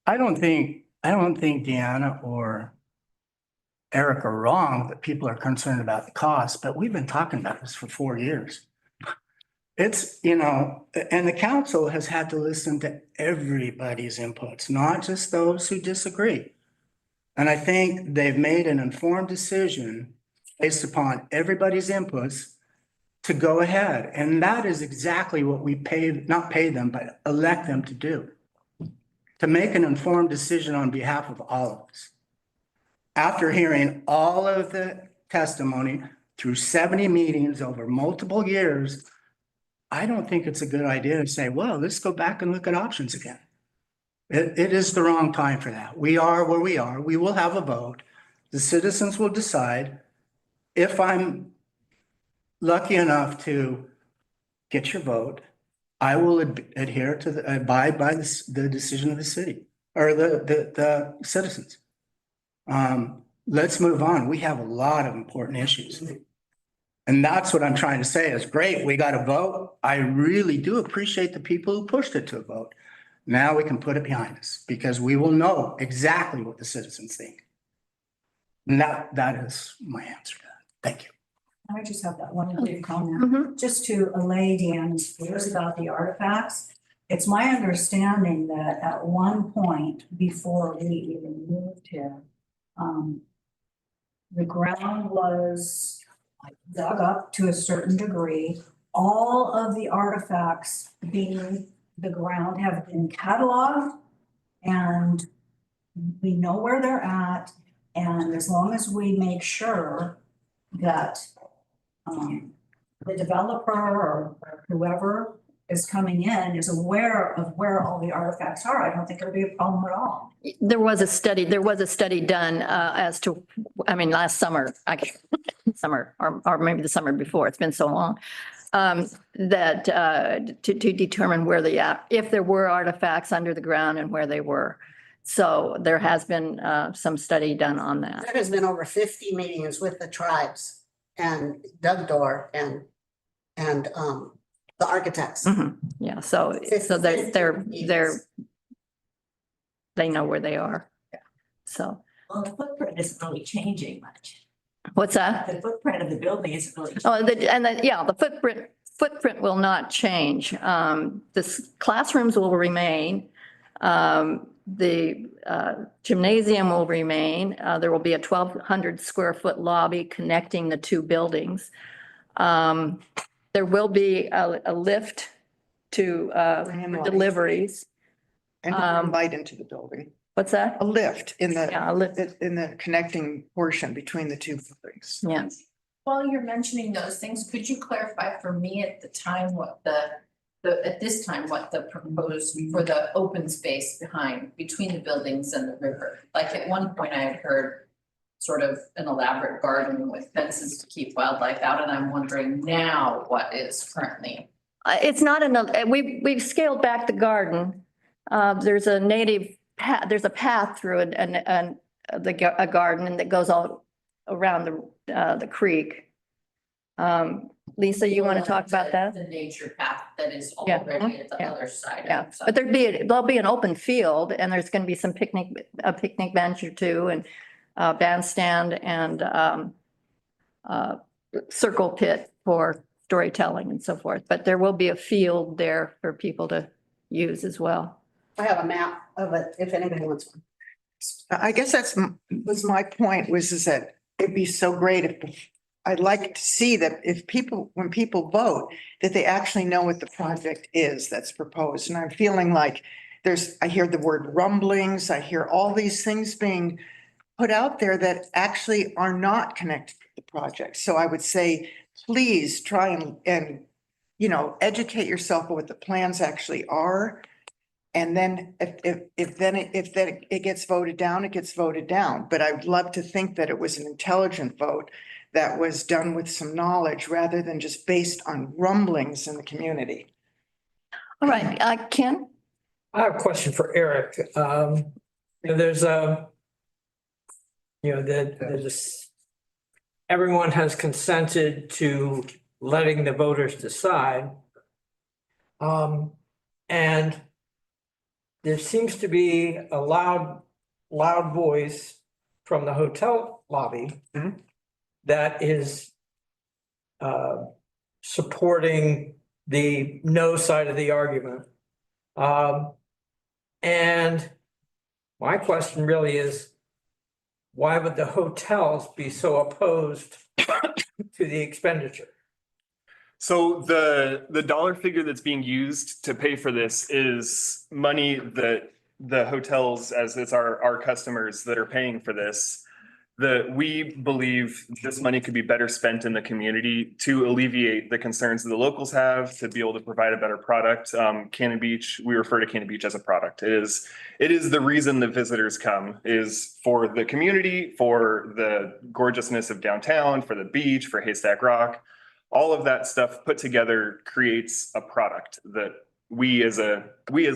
I don't think Deanna or Eric are wrong that people are concerned about the cost, but we've been talking about this for 4 years. It's, you know, and the council has had to listen to everybody's inputs, not just those who disagree. And I think they've made an informed decision based upon everybody's inputs to go ahead. And that is exactly what we not pay them, but elect them to do. To make an informed decision on behalf of all of us. After hearing all of the testimony through 70 meetings over multiple years, I don't think it's a good idea to say, well, let's go back and look at options again. It is the wrong time for that. We are where we are. We will have a vote. The citizens will decide. If I'm lucky enough to get your vote, I will adhere to abide by the decision of the city or the citizens. Let's move on. We have a lot of important issues. And that's what I'm trying to say is great. We got a vote. I really do appreciate the people who pushed it to a vote. Now we can put it behind us because we will know exactly what the citizens think. And that is my answer to that. Thank you. I just have that one quick comment, just to allay Dan's fears about the artifacts. It's my understanding that at one point before we even moved here, the ground was dug up to a certain degree. All of the artifacts being the ground have been cataloged and we know where they're at. And as long as we make sure that the developer or whoever is coming in is aware of where all the artifacts are, I don't think it'll be a problem at all. There was a study done as to, I mean, last summer, summer, or maybe the summer before, it's been so long. That to determine where if there were artifacts under the ground and where they were. So there has been some study done on that. There has been over 50 meetings with the tribes and Doug Dorr and the architects. Yeah, so they know where they are. So. Well, the footprint isn't really changing much. What's that? The footprint of the building isn't really. Oh, the footprint will not change. The classrooms will remain. The gymnasium will remain. There will be a 1,200 square foot lobby connecting the two buildings. There will be a lift to deliveries. And light into the building. What's that? A lift in Yeah, a lift. in the connecting portion between the two buildings. Yes. While you're mentioning those things, could you clarify for me at the time what at this time, what the proposed for the open space between the buildings and the river? Like at one point I had heard sort of an elaborate garden with fences to keep wildlife out, and I'm wondering now what is currently. It's not we've scaled back the garden. There's a there's a path through a garden that goes all around the creek. Lisa, you want to talk about that? The nature path that is Yeah. already at the Yeah. other side. Yeah, but there'll be an open field and there's going to be some a picnic bench or two and bandstand and circle pit for storytelling and so forth. But there will be a field there for people to use as well. I have a map of it if anybody wants one. I guess was my point is that it'd be so great if I'd like to see that when people vote, that they actually know what the project is that's proposed. And I'm feeling like I hear the word rumblings, I hear all these things being put out there that actually are not connected to the project. So I would say, please try and educate yourself on what the plans actually are. And then if it gets voted down, it gets voted down. But I'd love to think that it was an intelligent vote that was done with some knowledge rather than just based on rumblings in the community. All right, Ken? I have a question for Eric. There's everyone has consented to letting the voters decide. And there seems to be a loud voice from the hotel lobby that is supporting the no side of the argument. And my question really is, why would the hotels be so opposed to the expenditure? So the dollar figure that's being used to pay for this is money that the hotels, as it's our customers that are paying for this, that we believe this money could be better spent in the community to alleviate the concerns that the locals have, to be able to provide a better product. Cannon Beach, we refer to Cannon Beach as a product. It is the reason that visitors come, is for the community, for the gorgeousness of downtown, for the beach, for Haystack Rock. All of that stuff put together creates a product that we as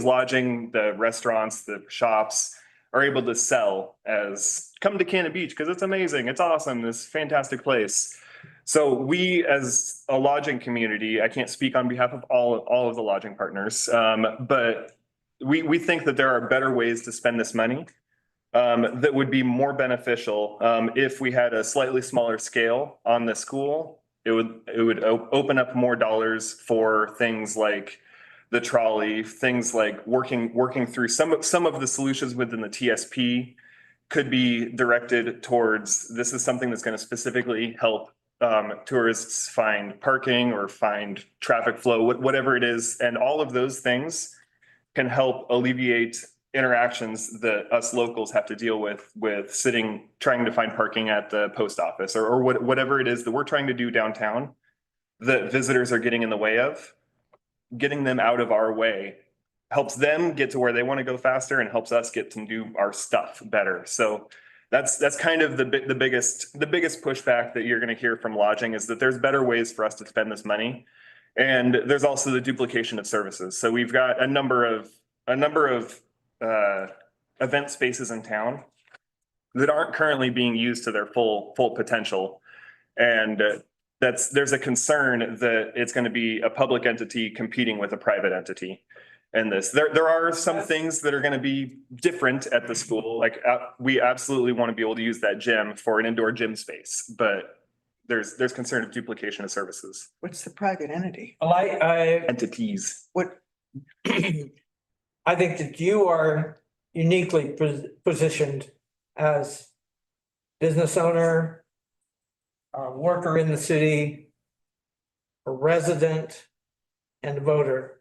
lodging, the restaurants, the shops are able to sell as come to Cannon Beach because it's amazing, it's awesome, this fantastic place. So we as a lodging community, I can't speak on behalf of all of the lodging partners, but we think that there are better ways to spend this money that would be more beneficial if we had a slightly smaller scale on the school. It would open up more dollars for things like the trolley, things like working through some of the solutions within the TSP could be directed towards, this is something that's going to specifically help tourists find parking or find traffic flow, whatever it is. And all of those things can help alleviate interactions that us locals have to deal with trying to find parking at the post office or whatever it is that we're trying to do downtown that visitors are getting in the way of. Getting them out of our way helps them get to where they want to go faster and helps us get to do our stuff better. So that's kind of the biggest pushback that you're going to hear from lodging, is that there's better ways for us to spend this money. And there's also the duplication of services. So we've got a number of event spaces in town that aren't currently being used to their full potential. And there's a concern that it's going to be a public entity competing with a private entity. And there are some things that are going to be different at the school. Like we absolutely want to be able to use that gym for an indoor gym space, but there's concern of duplication of services. What's the private entity? Entities. What? I think that you are uniquely positioned as business owner, a worker in the city, a resident, and a voter.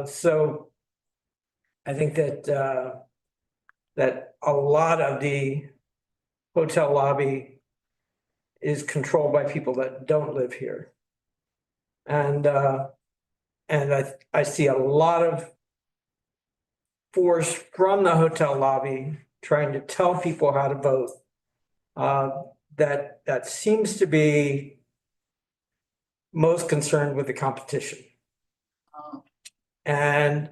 So I think that that a lot of the hotel lobby is controlled by people that don't live here. And I see a lot of force from the hotel lobby trying to tell people how to vote. That seems to be most concerned with the competition. And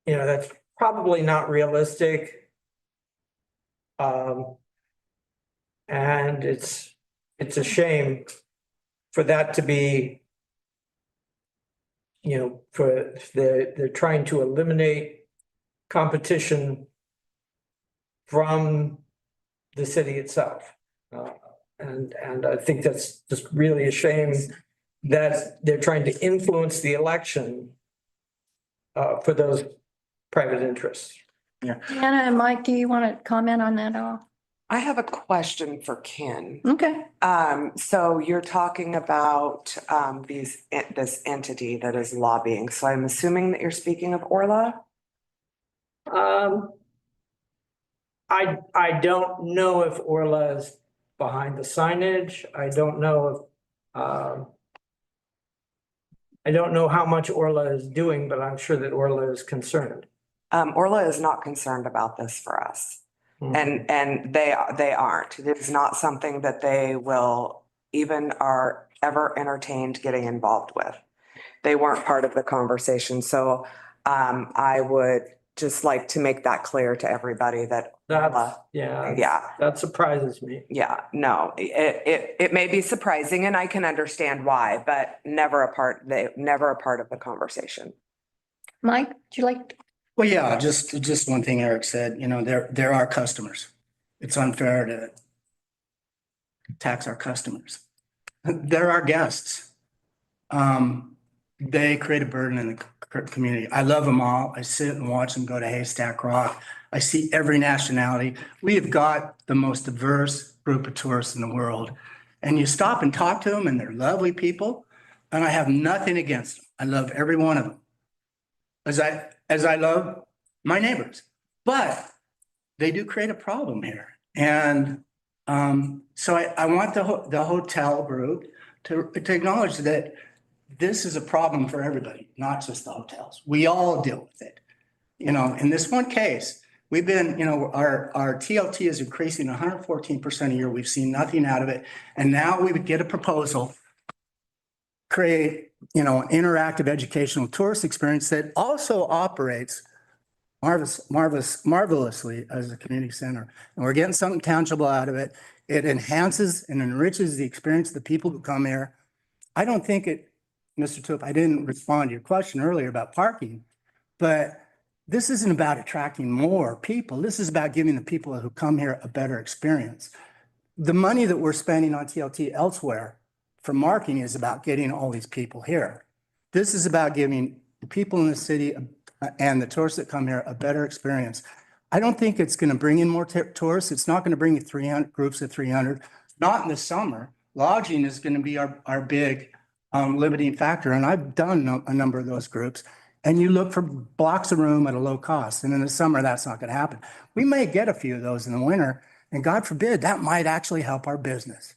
that's probably not realistic. And it's a shame for that to be, for they're trying to eliminate competition from the city itself. And I think that's just really a shame that they're trying to influence the election for those private interests. Anna and Mike, do you want to comment on that at all? I have a question for Ken. Okay. So you're talking about this entity that is lobbying. So I'm assuming that you're speaking of Orla? I don't know if Orla is behind the signage. I don't know how much Orla is doing, but I'm sure that Orla is concerned. Orla is not concerned about this for us. And they aren't. It is not something that they will even are ever entertained getting involved with. They weren't part of the conversation. So I would just like to make that clear to everybody that that surprises me. Yeah, no, it may be surprising and I can understand why, but never a part of the conversation. Mike, would you like? Well, yeah, just one thing Eric said, you know, there are customers. It's unfair to tax our customers. They're our guests. They create a burden in the community. I love them all. I sit and watch them go to Haystack Rock. I see every nationality. We have got the most diverse group of tourists in the world. And you stop and talk to them and they're lovely people. And I have nothing against them. I love every one of them. As I love my neighbors, but they do create a problem here. And so I want the hotel group to acknowledge that this is a problem for everybody, not just the hotels. We all deal with it. You know, in this one case, we've been, you know, our TLT is increasing 114% a year. We've seen nothing out of it. And now we would get a proposal, create, you know, an interactive educational tourist experience that also operates marvelously as a community center. And we're getting something tangible out of it. It enhances and enriches the experience of the people who come here. I don't think it, Mr. Toop, I didn't respond to your question earlier about parking, but this isn't about attracting more people. This is about giving the people who come here a better experience. The money that we're spending on TLT elsewhere for marketing is about getting all these people here. This is about giving the people in the city and the tourists that come here a better experience. I don't think it's going to bring in more tourists. It's not going to bring you 300 groups of 300, not in the summer. Lodging is going to be our big limiting factor. And I've done a number of those groups. And you look for blocks of room at a low cost. And in the summer, that's not going to happen. We may get a few of those in the winter. And God forbid, that might actually help our business.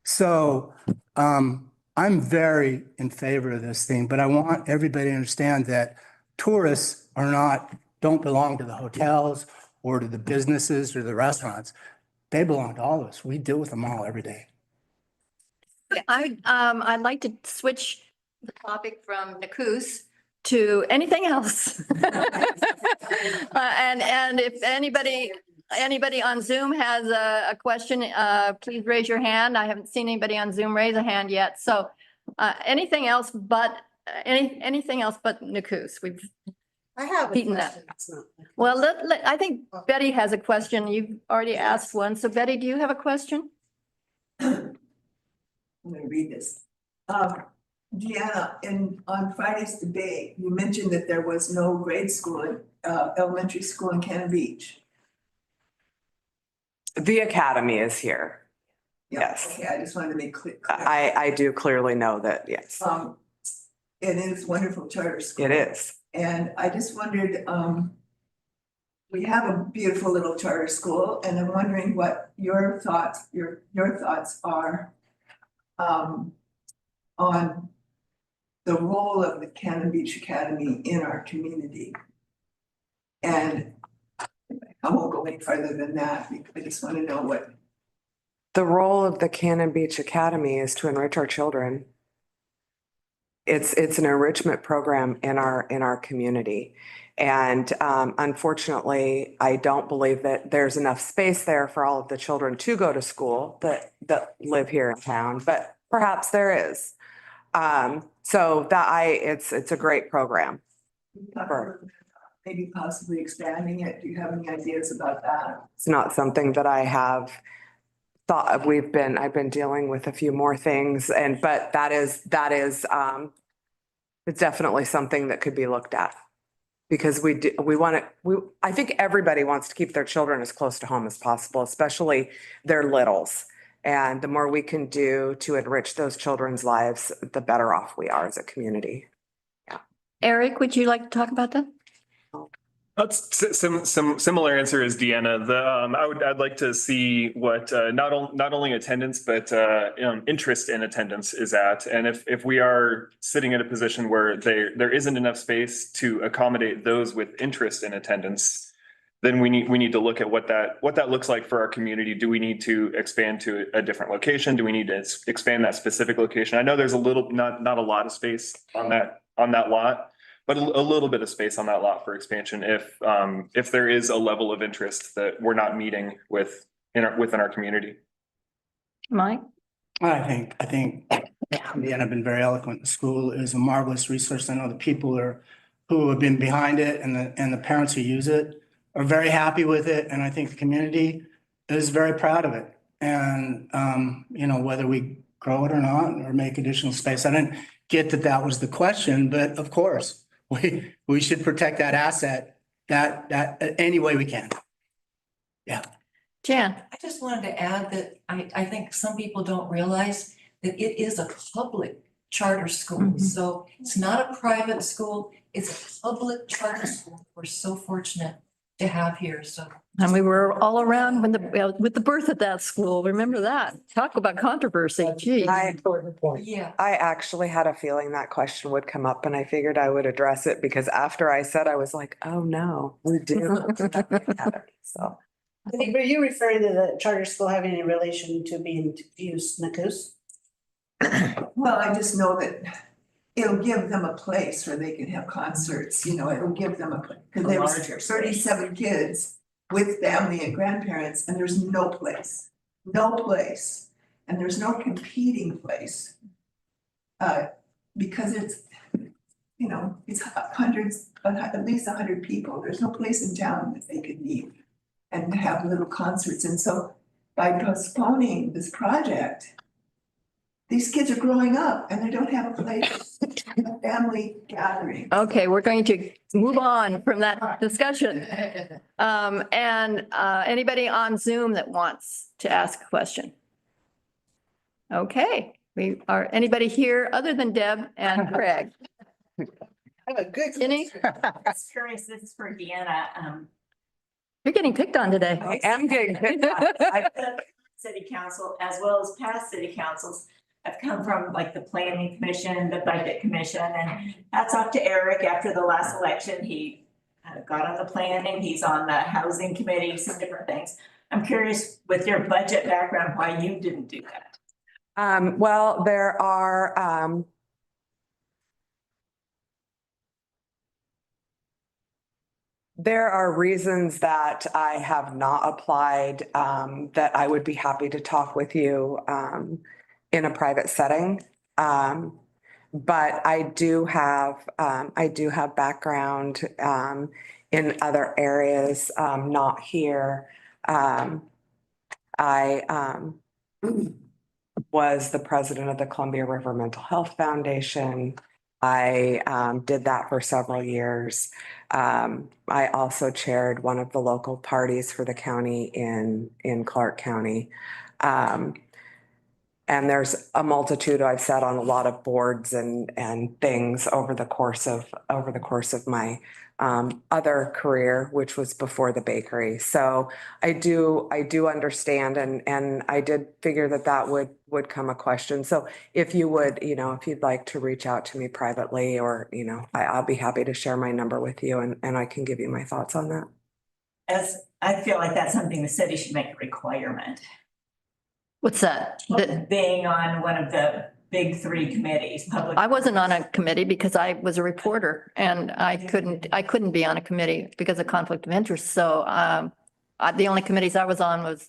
So I'm very in favor of this thing, but I want everybody to understand that tourists don't belong to the hotels or to the businesses or the restaurants. They belong to all of us. We deal with them all every day. I'd like to switch the topic from NACUS to anything else. And if anybody on Zoom has a question, please raise your hand. I haven't seen anybody on Zoom raise a hand yet. So anything else but NACUS. I have a Beaten that. question. It's not- Well, I think Betty has a question. You've already asked one. So Betty, do you have a question? I'm gonna read this. Deanna, on Friday's debate, you mentioned that there was no grade school, elementary school in Cannon Beach. The academy is here. Yeah, Yes. okay, I just wanted to make clear. I do clearly know that, yes, It is wonderful charter school. it is. And I just wondered, we have a beautiful little charter school, and I'm wondering what your thoughts are on the role of the Cannon Beach Academy in our community. And I won't go any further than that, because I just want to know what. The role of the Cannon Beach Academy is to enrich our children. It's an enrichment program in our community. And unfortunately, I don't believe that there's enough space there for all of the children to go to school that live here in town, but perhaps there is. So it's a great program. Maybe possibly expanding it. Do you have any ideas about that? It's not something that I have thought of. I've been dealing with a few more things but that is it's definitely something that could be looked at. Because I think everybody wants to keep their children as close to home as possible, especially their littles. And the more we can do to enrich those children's lives, the better off we are as a community. Eric, would you like to talk about that? That's similar answer as Deanna. I'd like to see what not only attendance but interest in attendance is at, and if we are sitting in a position where there isn't enough space to accommodate those with interest in attendance, then we need to look at what that looks like for our community. Do we need to expand to a different location? Do we need to expand that specific location? I know there's not a lot of space on that lot, but a little bit of space on that lot for expansion if there is a level of interest that we're not meeting within our community. Mike? I think Deanna have been very eloquent. The school is a marvelous resource. I know the people are who have been behind it and the parents who use it are very happy with it. And I think the community is very proud of it. And, you know, whether we grow it or not, or make additional space, I didn't get that that was the question, but of course, we should protect that asset that any way we can. Yeah. Jan, I just wanted to add that I think some people don't realize that it is a public charter school. So it's not a private school, it's a public charter school. We're so fortunate to have here, so. and we were all around when with the birth of that school. Remember that? Talk about controversy. Gee. Important point. Yeah. I actually had a feeling that question would come up and I figured I would address it because after I said, I was like, oh no, we do. So. Were you referring to the charter school having any relation to being used Nakus? Well, I just know that it'll give them a place where they can have concerts, you know, it'll give them a place. Cause there was 37 kids with family and grandparents and there's no place. And there's no competing place. Because it's, you know, it's hundreds, at least 100 people. There's no place in town that they could meet and have little concerts. And so by postponing this project, these kids are growing up and they don't have a place, a family gathering. Okay, we're going to move on from that discussion. Anybody on Zoom that wants to ask a question? Okay, anybody here other than Deb and Craig? I have a good. Jenny? Just curious, this is for Deanna, You're getting picked on today. I am getting picked on. city council as well as past city councils have come from like the planning commission, the budget commission, and hats off to Eric after the last election. He got on the planning, he's on the housing committee, some different things. I'm curious with your budget background, why you didn't do that? Well, there are reasons that I have not applied, that I would be happy to talk with you, in a private setting. But I do have background, in other areas, not here. I was the president of the Columbia River Mental Health Foundation. I did that for several years. I also chaired one of the local parties for the county in Clark County. And there's a multitude, I've sat on a lot of boards and things over the course of my other career, which was before the bakery. So I do understand and I did figure that would come a question. So if you would, if you'd like to reach out to me privately or, I'll be happy to share my number with you and I can give you my thoughts on that. As I feel like that's something the city should make a requirement. What's that? Being on one of the big three committees, public. I wasn't on a committee because I was a reporter and I couldn't be on a committee because of conflict of interest. So the only committees I was on was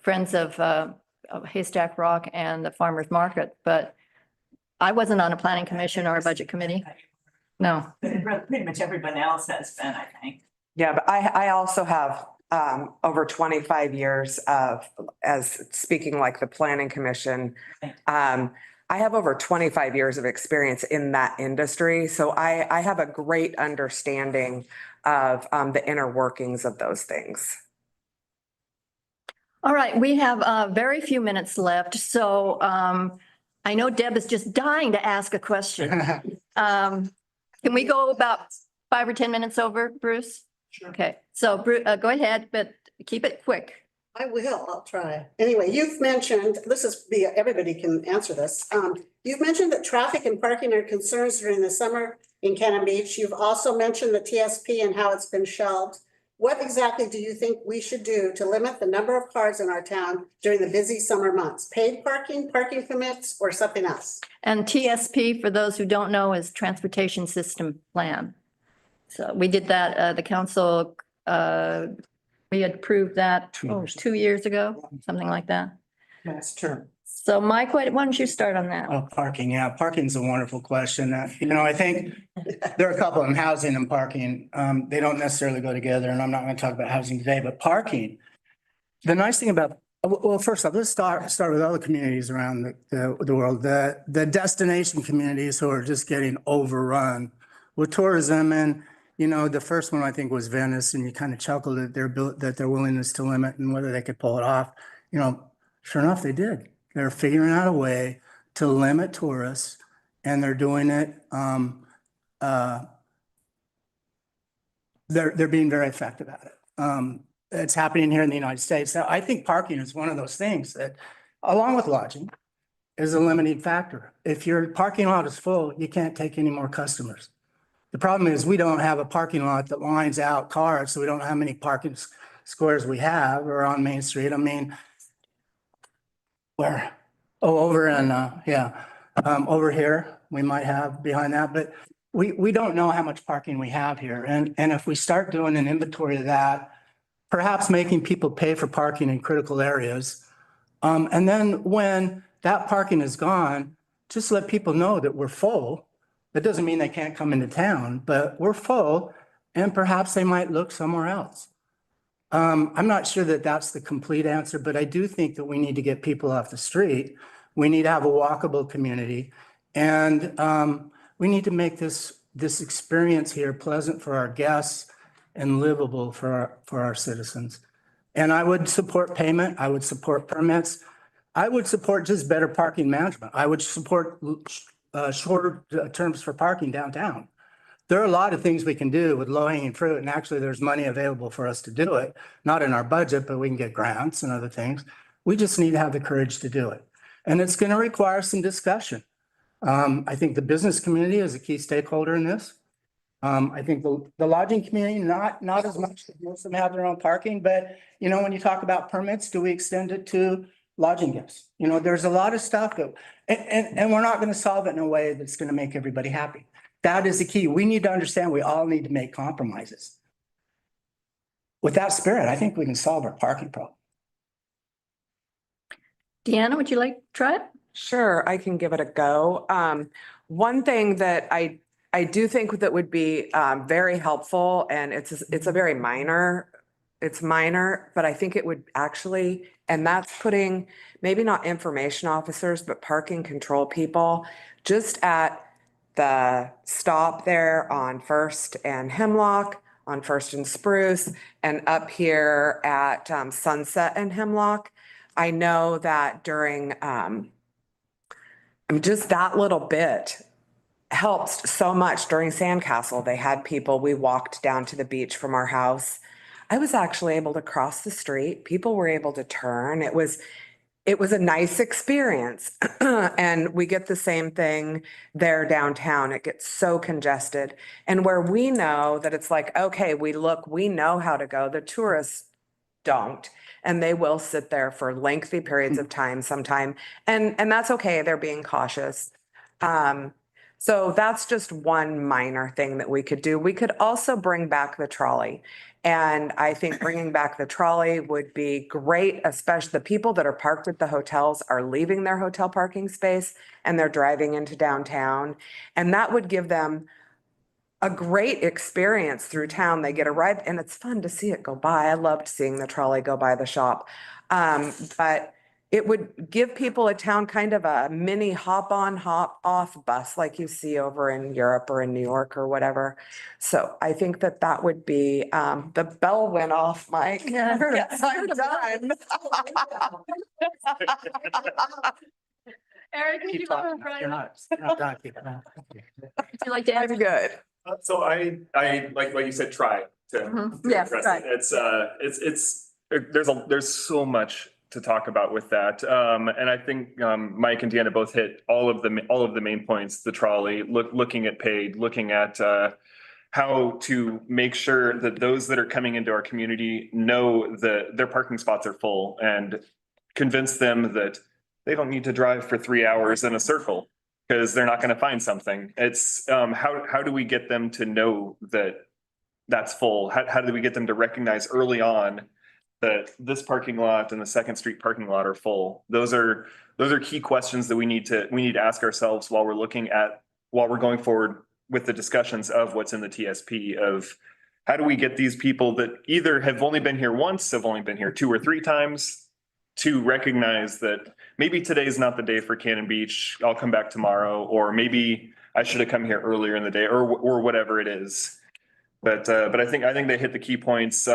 Friends of Haystack Rock and the Farmers Market, but I wasn't on a planning commission or a budget committee. No. Pretty much everyone else has been, I think. Yeah, but I also have over 25 years as speaking like the planning commission. I have over 25 years of experience in that industry. So I have a great understanding of the inner workings of those things. All right, we have very few minutes left. So I know Deb is just dying to ask a question. Can we go about 5 or 10 minutes over, Bruce? Sure. Okay, so go ahead, but keep it quick. I will, I'll try. Anyway, you've mentioned, everybody can answer this. You've mentioned that traffic and parking are concerns during the summer in Cannon Beach. You've also mentioned the TSP and how it's been shelved. What exactly do you think we should do to limit the number of cars in our town during the busy summer months? Paid parking, parking permits, or something else? And TSP, for those who don't know, is Transportation System Plan. So we did that, the council, we had approved that 2 years ago, something like that. Last term. So Mike, why don't you start on that? Oh, parking, yeah, parking's a wonderful question. I think there are a couple of them, housing and parking. They don't necessarily go together, and I'm not gonna talk about housing today, but parking. The nice thing about, well, first off, let's start with other communities around the world, the destination communities who are just getting overrun with tourism. And, the first one I think was Venice, and you kind of chuckled at their willingness to limit and whether they could pull it off. Sure enough, they did. They're figuring out a way to limit tourists, and they're doing it. They're being very effective at it. It's happening here in the United States. Now, I think parking is one of those things that, along with lodging, is a limiting factor. If your parking lot is full, you can't take any more customers. The problem is we don't have a parking lot that lines out cars, so we don't know how many parking squares we have or on Main Street. I mean, where? Oh, over in, over here, we might have behind that, but we don't know how much parking we have here. And if we start doing an inventory of that, perhaps making people pay for parking in critical areas. And then when that parking is gone, just let people know that we're full. That doesn't mean they can't come into town, but we're full, and perhaps they might look somewhere else. I'm not sure that that's the complete answer, but I do think that we need to get people off the street. We need to have a walkable community, and we need to make this experience here pleasant for our guests and livable for our citizens. And I would support payment. I would support permits. I would support just better parking management. I would support shorter terms for parking downtown. There are a lot of things we can do with low hanging fruit, and actually there's money available for us to do it. Not in our budget, but we can get grants and other things. We just need to have the courage to do it. And it's going to require some discussion. I think the business community is a key stakeholder in this. I think the lodging community, not as much, most of them have their own parking, but when you talk about permits, do we extend it to lodging guests? There's a lot of stuff that, and we're not going to solve it in a way that's going to make everybody happy. That is the key. We need to understand we all need to make compromises. With that spirit, I think we can solve our parking problem. Deanna, would you like to try it? Sure, I can give it a go. One thing that I do think that would be very helpful, and it's a very minor, but I think it would actually, and that's putting maybe not information officers, but parking control people just at the stop there on First and Hemlock, on First and Spruce, and up here at Sunset and Hemlock. I know that during just that little bit helped so much during Sandcastle. They had people, we walked down to the beach from our house. I was actually able to cross the street. People were able to turn. It was a nice experience. And we get the same thing there downtown. It gets so congested. And where we know that it's like, okay, we know how to go. The tourists don't. And they will sit there for lengthy periods of time sometime. And that's okay. They're being cautious. So that's just one minor thing that we could do. We could also bring back the trolley. And I think bringing back the trolley would be great, especially the people that are parked at the hotels are leaving their hotel parking space and they're driving into downtown. And that would give them a great experience through town. They get a ride, and it's fun to see it go by. I loved seeing the trolley go by the shop. But it would give people a town kind of a mini hop on, hop off bus like you see over in Europe or in New York or whatever. So I think that would be, the bell went off, Mike. Yeah. Yes, I'm done. Eric, would you like to try it? You're not done. Keep it on. Would you like to I'm answer? good. So I like what you said, try to Yes, address right. it. There's so much to talk about with that. And I think Mike and Deanna both hit all of the main points, the trolley, looking at paid, looking at how to make sure that those that are coming into our community know that their parking spots are full, and convince them that they don't need to drive for 3 hours in a circle because they're not going to find something. It's how do we get them to know that that's full? How do we get them to recognize early on that this parking lot and the Second Street parking lot are full. Those are key questions that we need to ask ourselves while we're going forward with the discussions of what's in the TSP of how do we get these people that either have only been here once, have only been here 2 or 3 times, to recognize that maybe today's not the day for Cannon Beach, I'll come back tomorrow, or maybe I should have come here earlier in the day, or whatever it is. But I think they hit the key points,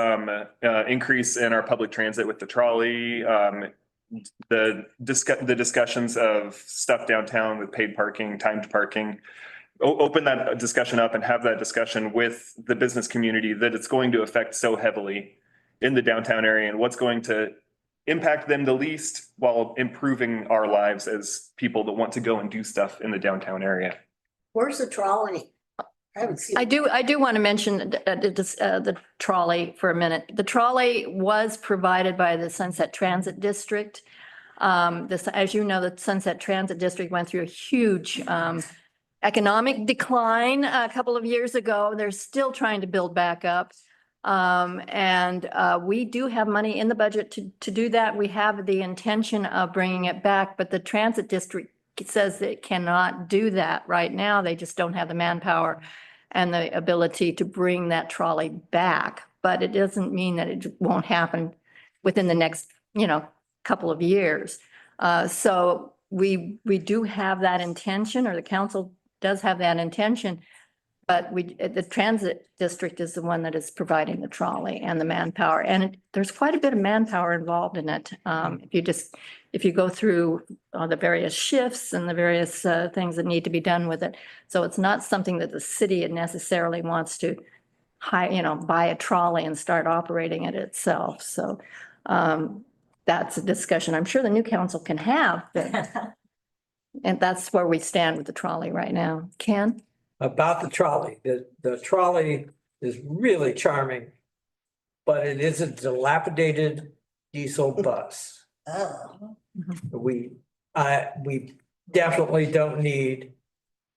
increase in our public transit with the trolley, the discussions of stuff downtown with paid parking, timed parking. Open that discussion up and have that discussion with the business community that it's going to affect so heavily in the downtown area and what's going to impact them the least while improving our lives as people that want to go and do stuff in the downtown area. Where's the trolley? I haven't seen. I do want to mention the trolley for a minute. The trolley was provided by the Sunset Transit District. As you know, the Sunset Transit District went through a huge economic decline a couple of years ago. They're still trying to build back up. We do have money in the budget to do that. We have the intention of bringing it back, but the transit district says it cannot do that right now. They just don't have the manpower and the ability to bring that trolley back. But it doesn't mean that it won't happen within the next, couple of years. So we do have that intention, or the council does have that intention. But the transit district is the one that is providing the trolley and the manpower. And there's quite a bit of manpower involved in it. If you go through the various shifts and the various things that need to be done with it. So it's not something that the city necessarily wants to buy a trolley and start operating it itself. So that's a discussion I'm sure the new council can have. And that's where we stand with the trolley right now. Ken? About the trolley, the trolley is really charming, but it is a dilapidated diesel bus. Oh. We definitely don't need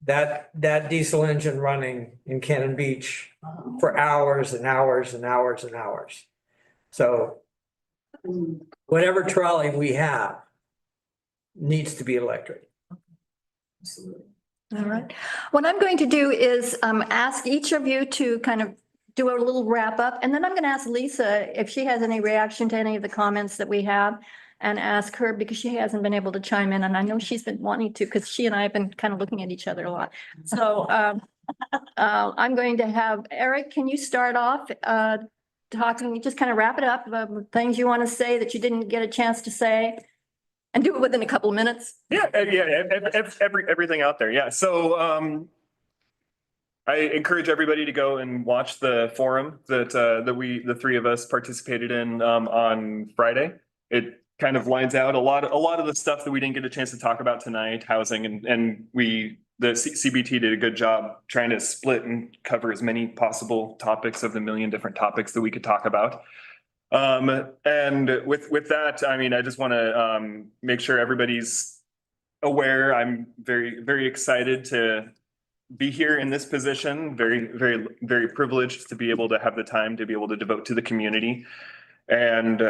that diesel engine running in Cannon Beach for hours and hours and hours and hours. So whatever trolley we have needs to be electric. Absolutely. All right. What I'm going to do is ask each of you to kind of do a little wrap up, and then I'm going to ask Lisa if she has any reaction to any of the comments that we have, and ask her because she hasn't been able to chime in, and I know she's been wanting to because she and I have been kind of looking at each other a lot. So I'm going to have Eric, can you start off talking, just kind of wrap it up, things you want to say that you didn't get a chance to say? And do it within a couple of minutes. Yeah, everything out there. Yeah. So I encourage everybody to go and watch the forum that the 3 of us participated in on Friday. It kind of lines out a lot of the stuff that we didn't get a chance to talk about tonight, housing, and the CBT did a good job trying to split and cover as many possible topics of the million different topics that we could talk about. And with that, I mean, I just want to make sure everybody's aware. I'm very, very excited to be here in this position. Very, very, very privileged to be able to have the time to be able to devote to the community. And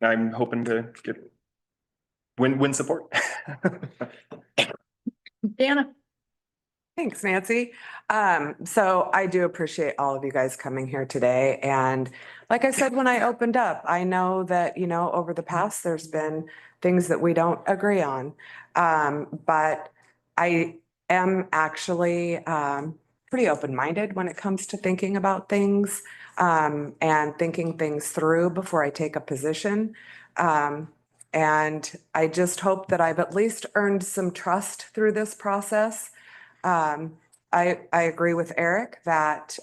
I'm hoping to win support. Deanna. Thanks, Nancy. So I do appreciate all of you guys coming here today. And like I said, when I opened up, I know that, over the past, there's been things that we don't agree on. But I am actually pretty open-minded when it comes to thinking about things and thinking things through before I take a position. And I just hope that I've at least earned some trust through this process. I agree with Eric that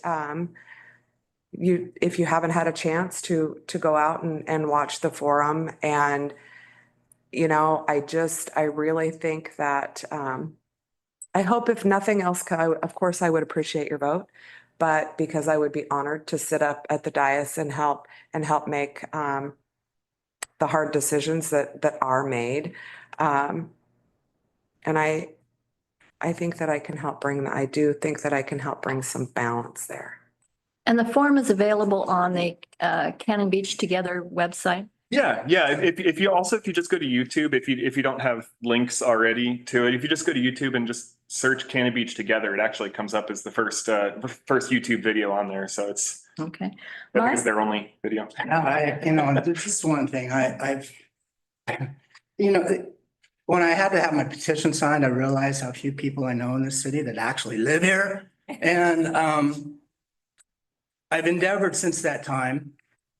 if you haven't had a chance to go out and watch the forum, and I really think that I hope, if nothing else, of course I would appreciate your vote, but because I would be honored to sit up at the dais and help make the hard decisions that are made. And I think that I do think that I can help bring some balance there. And the form is available on the Cannon Beach Together website. Yeah, if you just go to YouTube, if you don't have links already to it, if you just go to YouTube and just search Cannon Beach Together, it actually comes up as the first YouTube video on there. So it's, Okay. I think it's their only video. No, this is one thing I've, when I had to have my petition signed, I realized how few people I know in this city that actually live here. And I've endeavored since that time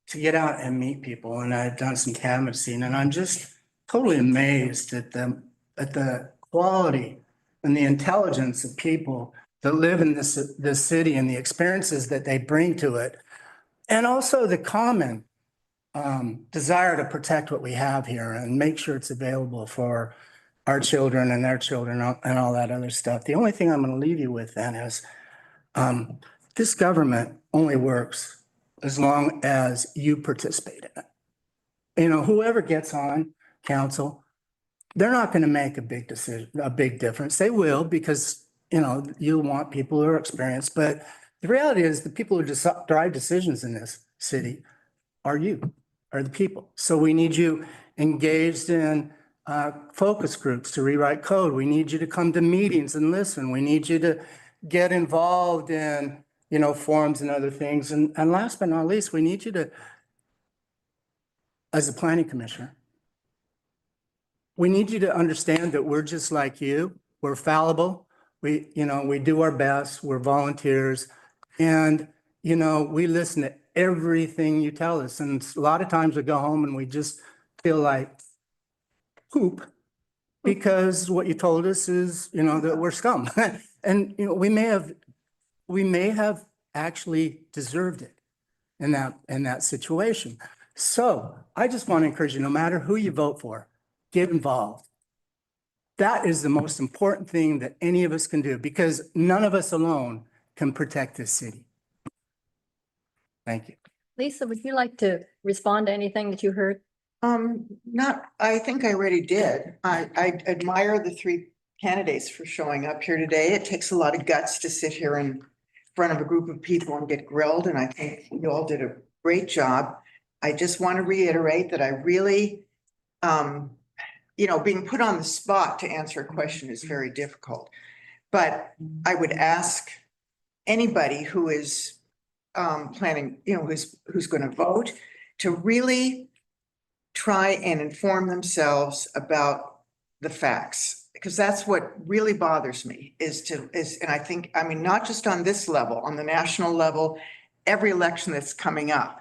to get out and meet people, and I've done some canvassing, and I'm just totally amazed at the quality and the intelligence of people that live in this city and the experiences that they bring to it. And also the common desire to protect what we have here and make sure it's available for our children and their children and all that other stuff. The only thing I'm going to leave you with then is this government only works as long as you participate in it. Whoever gets on council, they're not going to make a big decision, a big difference. They will because, you'll want people who are experienced. But the reality is the people who just drive decisions in this city are the people. So we need you engaged in focus groups to rewrite code. We need you to come to meetings and listen. We need you to get involved in forums and other things. And last but not least, we need you to, as a planning commissioner, we need you to understand that we're just like you. We're fallible. We do our best. We're volunteers. And, we listen to everything you tell us. And a lot of times we go home and we just feel like poop because what you told us is, that we're scum. And, we may have actually deserved it in that situation. So I just want to encourage you, no matter who you vote for, get involved. That is the most important thing that any of us can do because none of us alone can protect this city. Thank you. Lisa, would you like to respond to anything that you heard? I think I already did. I admire the three candidates for showing up here today. It takes a lot of guts to sit here in front of a group of people and get grilled, and I think you all did a great job. I just want to reiterate that I really, being put on the spot to answer a question is very difficult. But I would ask anybody who is planning, who's going to vote to really try and inform themselves about the facts, because that's what really bothers me and I think, not just on this level, on the national level, every election that's coming up,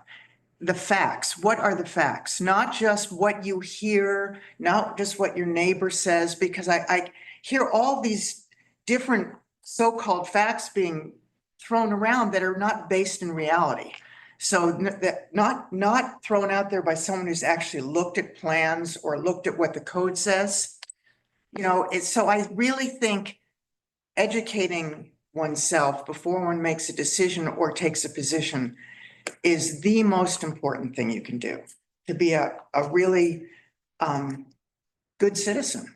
the facts. What are the facts? Not just what you hear, not just what your neighbor says, because I hear all these different so-called facts being thrown around that are not based in reality. So that not thrown out there by someone who's actually looked at plans or looked at what the code says. So I really think educating oneself before one makes a decision or takes a position is the most important thing you can do to be a really good citizen.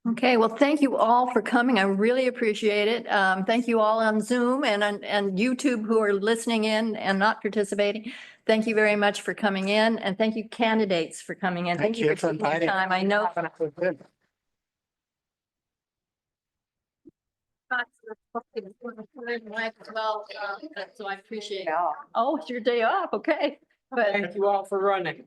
Okay, well, thank you all for coming. I really appreciate it. Thank you all on Zoom and YouTube who are listening in and not participating. Thank you very much for coming in, and thank you candidates for coming in. Thank you for taking your time. I know. Well, so I appreciate it. Oh, it's your day off. Okay. But Thank you all for running.